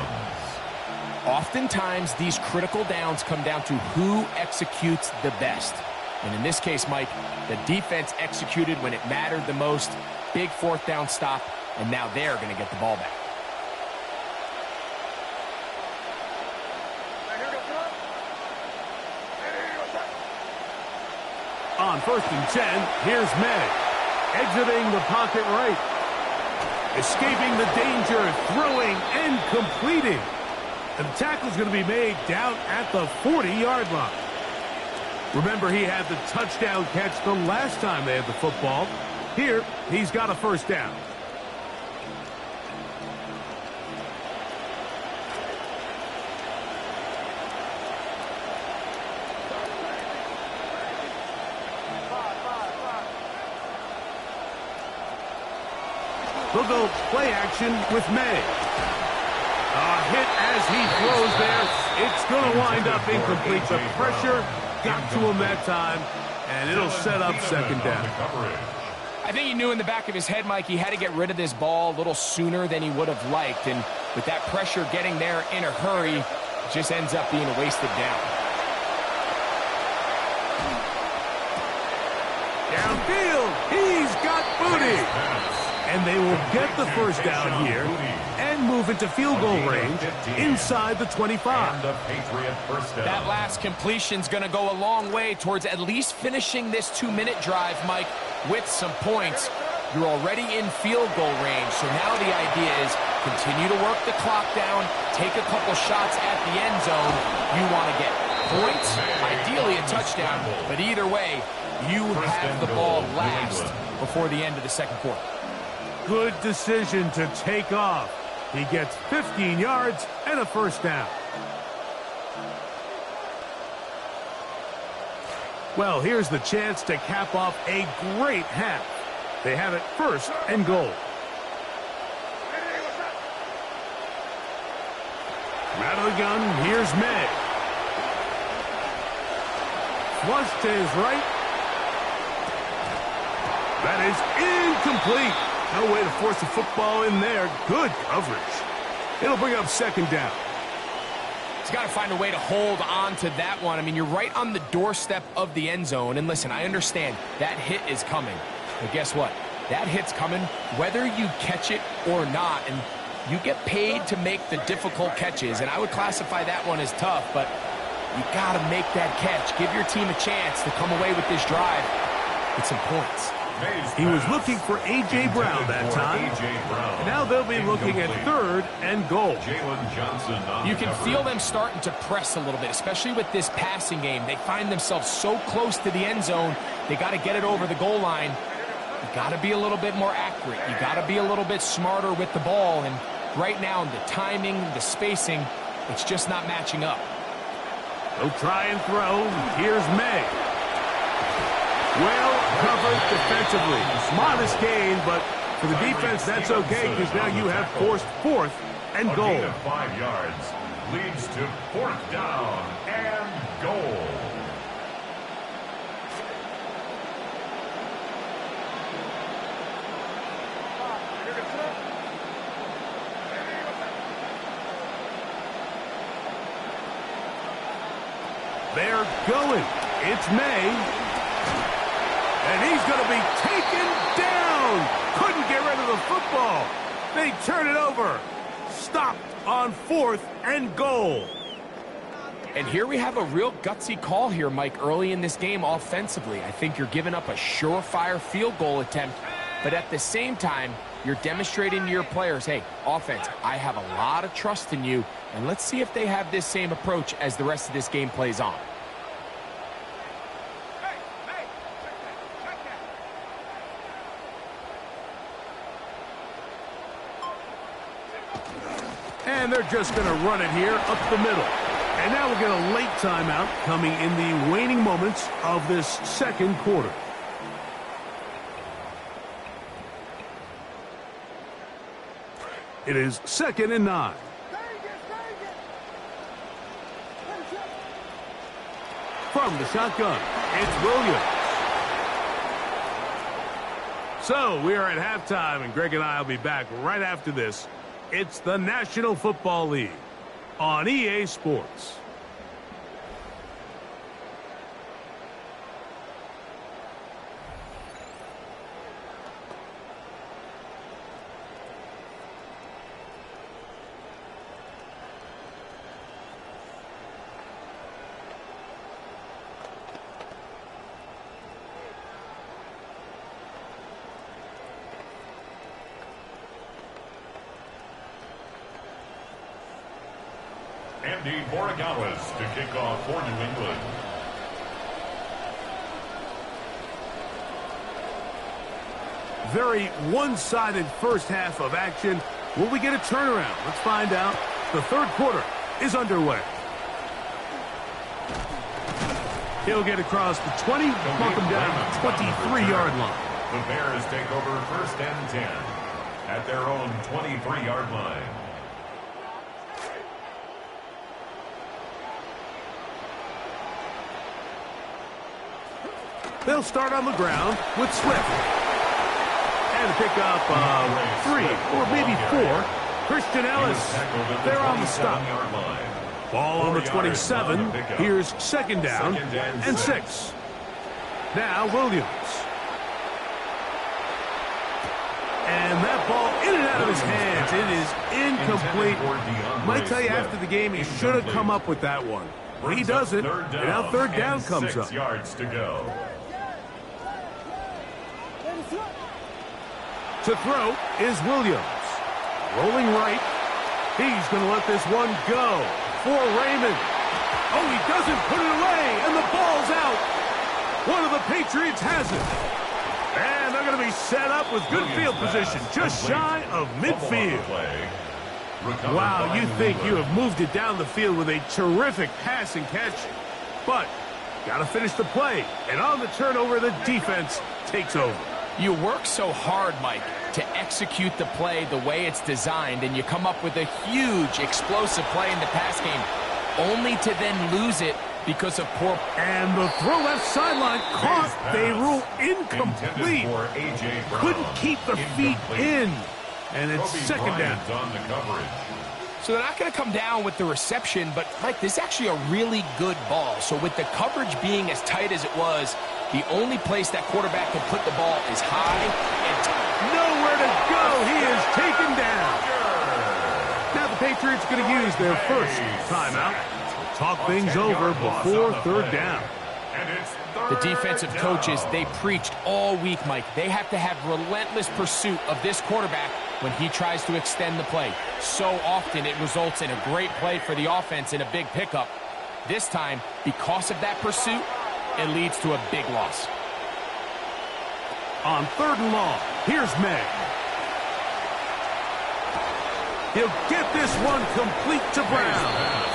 Oftentimes, these critical downs come down to who executes the best. And in this case, Mike, the defense executed when it mattered the most. Big 4th down stop, and now they're going to get the ball back. On 1st and 10, here's May. Exiting the pocket right. Escaping the danger, throwing and completing. And the tackle's going to be made down at the 40-yard line. Remember, he had the touchdown catch the last time they had the football. Here, he's got a 1st down. They'll go play action with May. A hit as he throws there. It's going to wind up incomplete. The pressure got to him that time, and it'll set up 2nd down. I think he knew in the back of his head, Mike, he had to get rid of this ball a little sooner than he would have liked. And with that pressure getting there in a hurry, it just ends up being a wasted down. Downfield, he's got booty. And they will get the 1st down here and move into field goal range inside the 25. That last completion's going to go a long way towards at least finishing this 2-minute drive, Mike, with some points. You're already in field goal range, so now the idea is continue to work the clock down, take a couple shots at the end zone. You want to get points, ideally a touchdown, but either way, you have the ball last before the end of the 2nd quarter. Good decision to take off. He gets 15 yards and a 1st down. Well, here's the chance to cap off a great half. They have it 1st and goal. From out of the gun, here's May. Flush to his right. That is incomplete. No way to force the football in there. Good coverage. It'll bring up 2nd down. He's got to find a way to hold on to that one. I mean, you're right on the doorstep of the end zone. And listen, I understand that hit is coming. But guess what? That hit's coming whether you catch it or not. And you get paid to make the difficult catches. And I would classify that one as tough. But you got to make that catch. Give your team a chance to come away with this drive with some points. He was looking for A.J. Brown that time. And now they'll be looking at 3rd and goal. You can feel them starting to press a little bit, especially with this passing game. They find themselves so close to the end zone, they got to get it over the goal line. You got to be a little bit more accurate. You got to be a little bit smarter with the ball. And right now, the timing, the spacing, it's just not matching up. They'll try and throw. Here's May. Well covered defensively. Modest gain, but for the defense, that's okay because now you have forced 4th and goal. A gain of 5 yards leads to 4th down and goal. They're going. It's May. And he's going to be taken down. Couldn't get rid of the football. They turn it over. Stopped on 4th and goal. And here we have a real gutsy call here, Mike, early in this game offensively. I think you're giving up a surefire field goal attempt but at the same time, you're demonstrating to your players, hey, offense, I have a lot of trust in you, and let's see if they have this same approach as the rest of this game plays on. And they're just going to run it here up the middle. And now we'll get a late timeout coming in the waning moments of this second quarter. It is 2nd and 9. From the shotgun, it's Williams. So we are at halftime, and Greg and I will be back right after this. It's the National Football League on EA Sports. Andy Borregales to kick off for New England. Very one-sided first half of action. Will we get a turnaround? Let's find out. The third quarter is underway. He'll get across the 20, knock him down to the 23-yard line. The Bears take over 1st and 10 at their own 23-yard line. They'll start on the ground with Swift. And pick up 3 or maybe 4. Christian Ellis. They're on the stop. Ball on the 27. Here's 2nd down and 6. Now Williams. And that ball in and out of his hands. It is incomplete. Might tell you after the game he should have come up with that one. But he doesn't. And now 3rd down comes up. 6 yards to go. To throw is Williams. Rolling right. He's going to let this one go for Raymond. Oh, he doesn't put it away, and the ball's out. One of the Patriots has it. And they're going to be set up with good field position, just shy of midfield. Wow, you think you have moved it down the field with a terrific pass and catch, but got to finish the play. And on the turnover, the defense takes over. You work so hard, Mike, to execute the play the way it's designed, and you come up with a huge, explosive play in the pass game, only to then lose it because of poor... And the throw left sideline caught. They rule incomplete. Couldn't keep the feet in. And it's 2nd down. On the coverage. So they're not going to come down with the reception, but, Mike, this is actually a really good ball. So with the coverage being as tight as it was, the only place that quarterback can put the ball is high and nowhere to go. He is taken down. Now the Patriots are going to use their first timeout to talk things over before 3rd down. The defensive coaches, they preached all week, Mike. They have to have relentless pursuit of this quarterback when he tries to extend the play. So often it results in a great play for the offense and a big pickup. This time, because of that pursuit, it leads to a big loss. On 3rd and long, here's May. He'll get this one complete to Brown.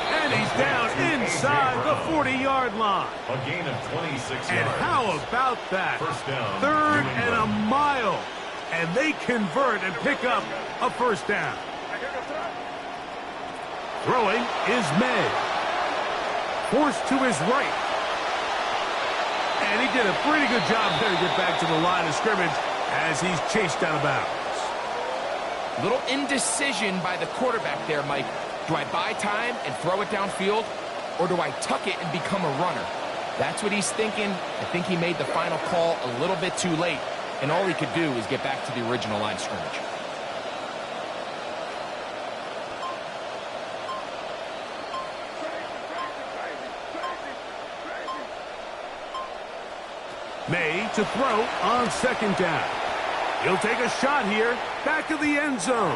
And he's down inside the 40-yard line. A gain of 26 yards. And how about that? 1st down. 3rd and a mile. And they convert and pick up a 1st down. Throwing is May. Forced to his right. And he did a pretty good job there to get back to the line of scrimmage as he's chased out of bounds. Little indecision by the quarterback there, Mike. Do I buy time and throw it downfield, or do I tuck it and become a runner? That's what he's thinking. I think he made the final call a little bit too late, and all he could do is get back to the original line of scrimmage. May to throw on 2nd down. He'll take a shot here. Back of the end zone.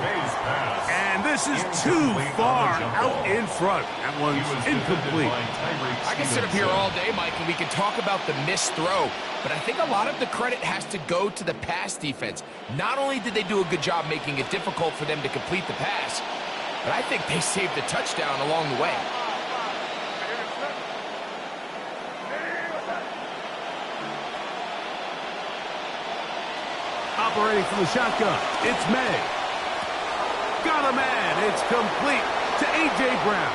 And this is too far out in front. That one's incomplete. I can sit up here all day, Mike, and we can talk about the missed throw, but I think a lot of the credit has to go to the pass defense. Not only did they do a good job making it difficult for them to complete the pass, but I think they saved a touchdown along the way. Operating from the shotgun, it's May. Got a man, it's complete to A.J. Brown.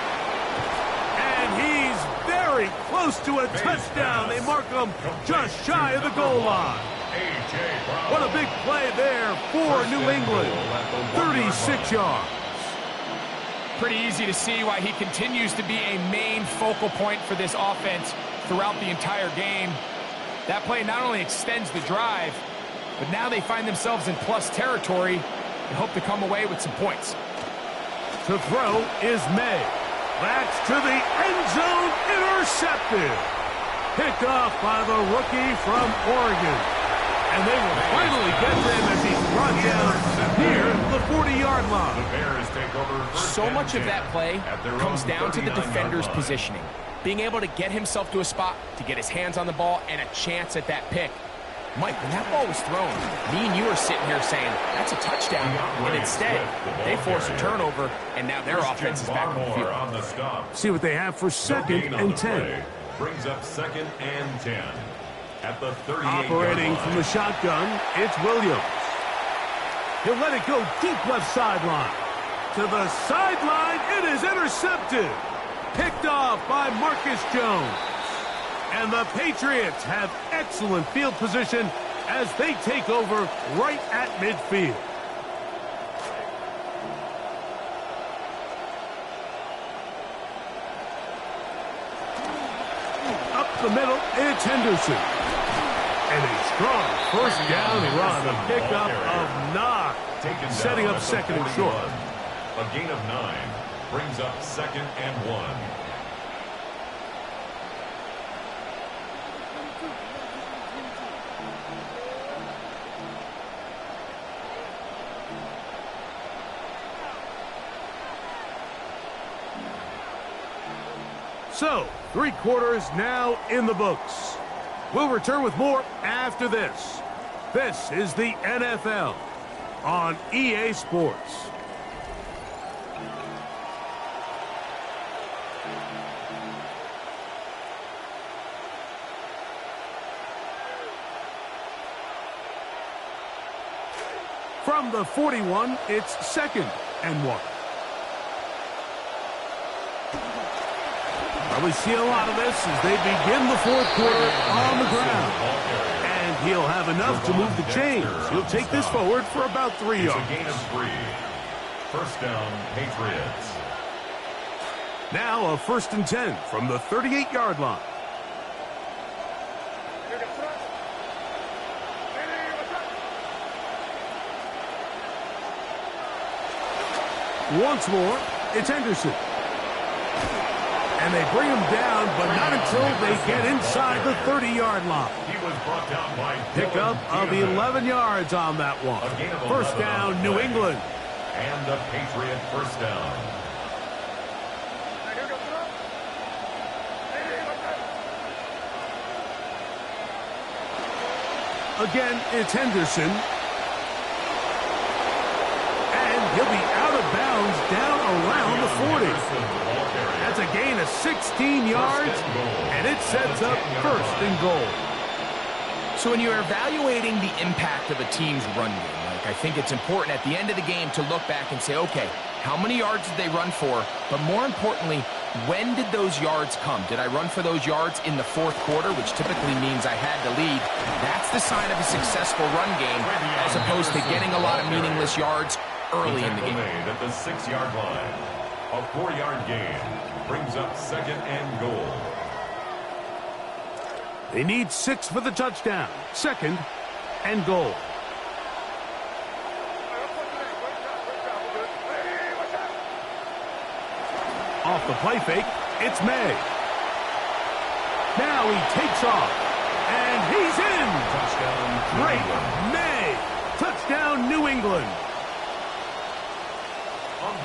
And he's very close to a touchdown. They mark him just shy of the goal line. What a big play there for New England. 36 yards. Pretty easy to see why he continues to be a main focal point for this offense throughout the entire game. That play not only extends the drive, but now they find themselves in plus territory and hope to come away with some points. To throw is May. That's to the end zone, intercepted. Picked off by the rookie from Oregon. And they will finally get to him as he's brought down near the 40-yard line. The Bears take over. So much of that play comes down to the defender's positioning. Being able to get himself to a spot, to get his hands on the ball, and a chance at that pick. Mike, when that ball was thrown, me and you are sitting here saying, that's a touchdown. And instead, they force a turnover, and now their offense is back on the field. See what they have for second and 10. Brings up second and 10. At the 38. Operating from the shotgun, it's Williams. He'll let it go deep left sideline. To the sideline, it is intercepted. Picked off by Marcus Jones. And the Patriots have excellent field position as they take over right at midfield. Up the middle, it's Henderson. And a strong first down run, a pickup of 9, setting up second and short. A gain of 9 brings up second and 1. So, 3 quarters now in the books. We'll return with more after this. This is the NFL on EA Sports. From the 41, it's second and 1. We see a lot of this as they begin the 4th quarter on the ground. And he'll have enough to move the chains. He'll take this forward for about 3 yards. It's a gain of 3. First down, Patriots. Now a 1st and 10 from the 38-yard line. Once more, it's Henderson. And they bring him down, but not until they get inside the 30-yard line. He was brought down by pickup of 11 yards on that one. First down, New England. And the Patriot first down. Again, it's Henderson. And he'll be out of bounds down around the 40. That's a gain of 16 yards, and it sets up 1st and goal. So when you're evaluating the impact of a team's run game, like, I think it's important at the end of the game to look back and say, okay, how many yards did they run for? But more importantly, when did those yards come? Did I run for those yards in the 4th quarter, which typically means I had to lead? That's the sign of a successful run game, as opposed to getting a lot of meaningless yards early in the game. At the 6-yard line, a 4-yard gain brings up second and goal. They need 6 for the touchdown. 2nd and goal. Off the play fake, it's May. Now he takes off, and he's in. Touchdown. Great May. Touchdown. England.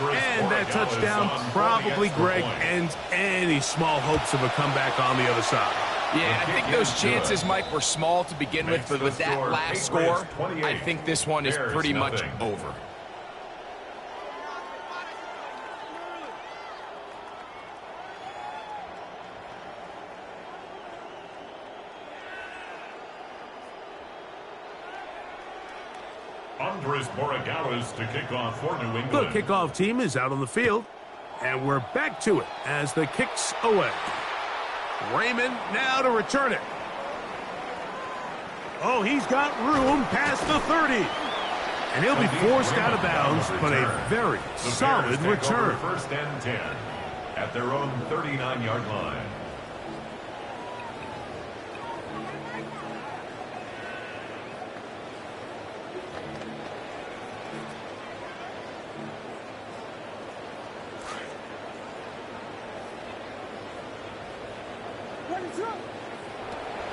And that touchdown probably, Greg, ends any small hopes of a comeback on the other side. Yeah, I think those chances, Mike, were small to begin with, but with that last score, I think this one is pretty much over. Andres Borregales to kick off for New England. The kickoff team is out on the field, and we're back to it as the kick's away. Raymond now to return it. Oh, he's got room past the 30. And he'll be forced out of bounds, but a very solid return. First and 10 at their own 39-yard line.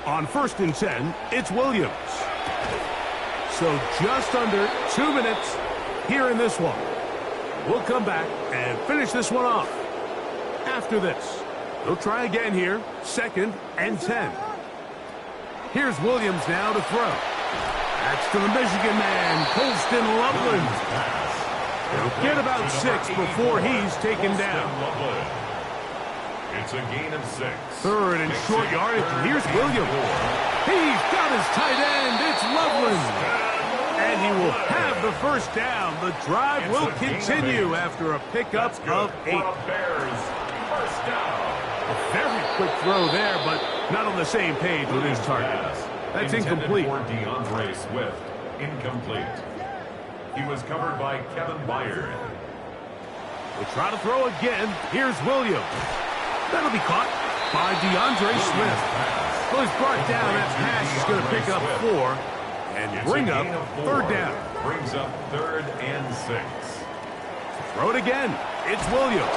On first and 10, it's Williams. So just under 2 minutes here in this one. We'll come back and finish this one off. After this, they'll try again here, second and 10. Here's Williams now to throw. That's to the Michigan man, Colston Loveland. He'll get about 6 before he's taken down. It's a gain of 6. Third and short yardage. Here's Williams. He's got his tight end. It's Loveland. And he will have the first down. The drive will continue after a pickup of 8. Bears first down. A very quick throw there, but not on the same page with his target. That's incomplete. For DeAndre Swift, incomplete. He was covered by Kevin Byard. We'll try to throw again. Here's Williams. That'll be caught by DeAndre Swift. Well, he's brought down. That pass is going to pick up 4 and bring up third down. Brings up 3rd and 6. Throw it again. It's Williams.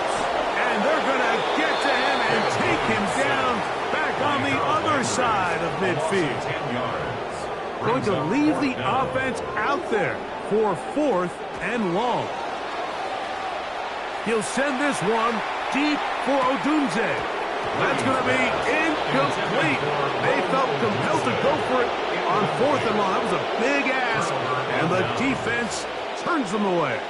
And they're going to get to him and take him down back on the other side of midfield. 10 yards. Going to leave the offense out there for 4th and long. He'll send this one deep for Odunze. That's going to be incomplete. They felt compelled to go for it on 4th and long. That was a big ask, and the defense turns them away.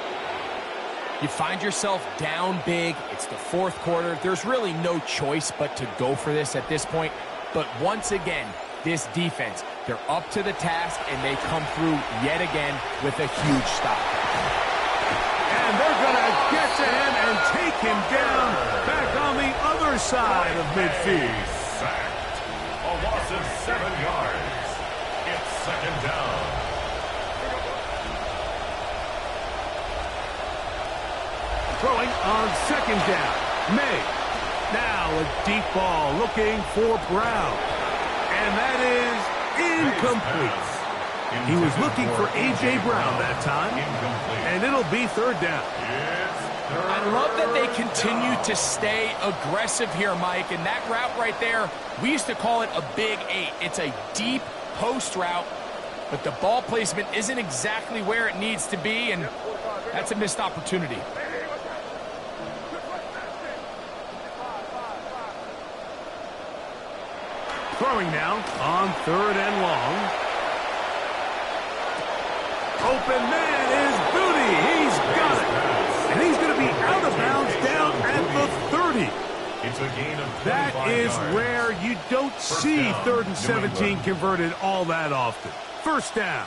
You find yourself down big. It's the 4th quarter. There's really no choice but to go for this at this point. But once again, this defense, they're up to the task, and they come through yet again with a huge stop. And they're going to get to him and take him down back on the other side of midfield. Sacked. A loss of 7 yards. It's 2nd down. Throwing on 2nd down. May. Now a deep ball looking for Brown. And that is incomplete. He was looking for A.J. Brown that time. And it'll be 3rd down. I love that they continue to stay aggressive here, Mike. And that route right there, we used to call it a big 8. It's a deep post route, but the ball placement isn't exactly where it needs to be, and that's a missed opportunity. Throwing now on 3rd and long. Open man is Booty. He's got it. And he's going to be out of bounds down at the 30. It's a gain of 25 That is yards. rare. You don't see 3rd and 17 converted all that often. First down.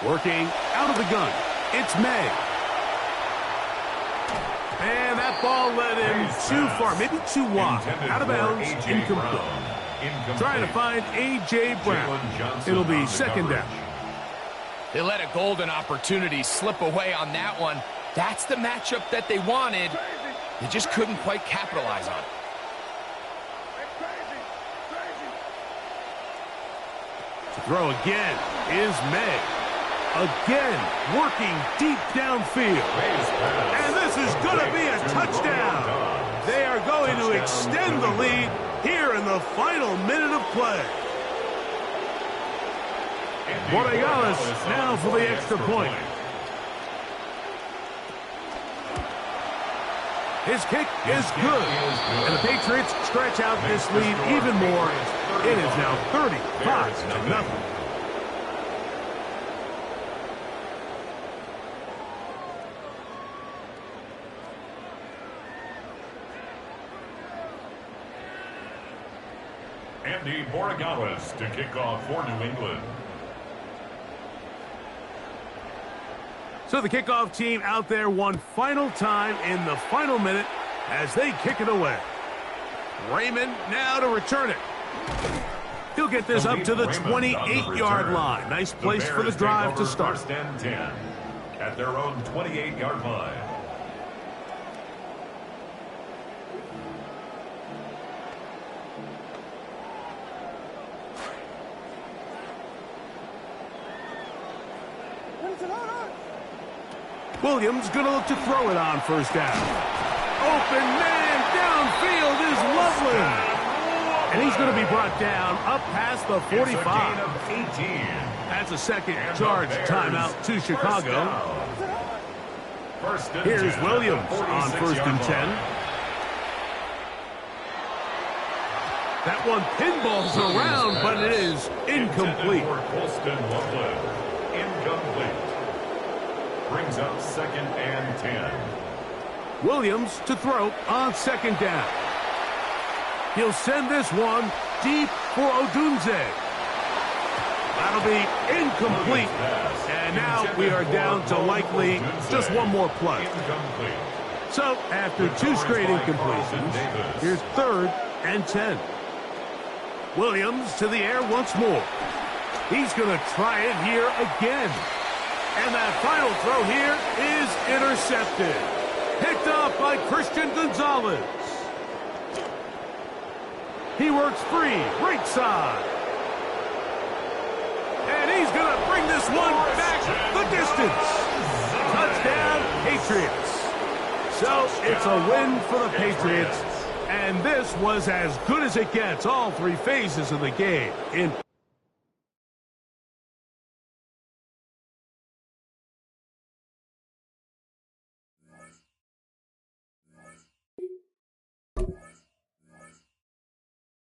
Working out of the gun. It's May. And that ball led him too far, maybe too wide. Out of bounds, incomplete. Trying to find A.J. Brown. It'll be 2nd down. They let a golden opportunity slip away on that one. That's the matchup that they wanted. They just couldn't quite capitalize on it. To throw again is May. Again, working deep downfield. And this is going to be a touchdown. They are going to extend the lead here in the final minute of play. Borregales now for the extra point. His kick is good. And the Patriots stretch out this lead even more. It is now 35-0. Andy Borregales to kick off for New England. So the kickoff team out there one final time in the final minute as they kick it away. Raymond now to return it. He'll get this up to the 28-yard line. Nice place for the drive to start. First and 10 at their own 28-yard line. Williams going to look to throw it on first down. Open man downfield is Loveland. And he's going to be brought down up past the 45. That's a second charge timeout to Chicago. Here's Williams on first and 10. That one pinballs around, but it is incomplete. Incomplete. Brings up second and 10. Williams to throw on second down. He'll send this one deep for Odunze. That'll be incomplete. And now we are down to likely just one more play. So after two straight incompletions, here's third and 10. Williams to the air once more. He's going to try it here again. And that final throw here is intercepted. Picked off by Christian Gonzalez. He works free, right side. And he's going to bring this one back the distance. Touchdown, Patriots. So it's a win for the Patriots. And this was as good as it gets, all three phases of the game.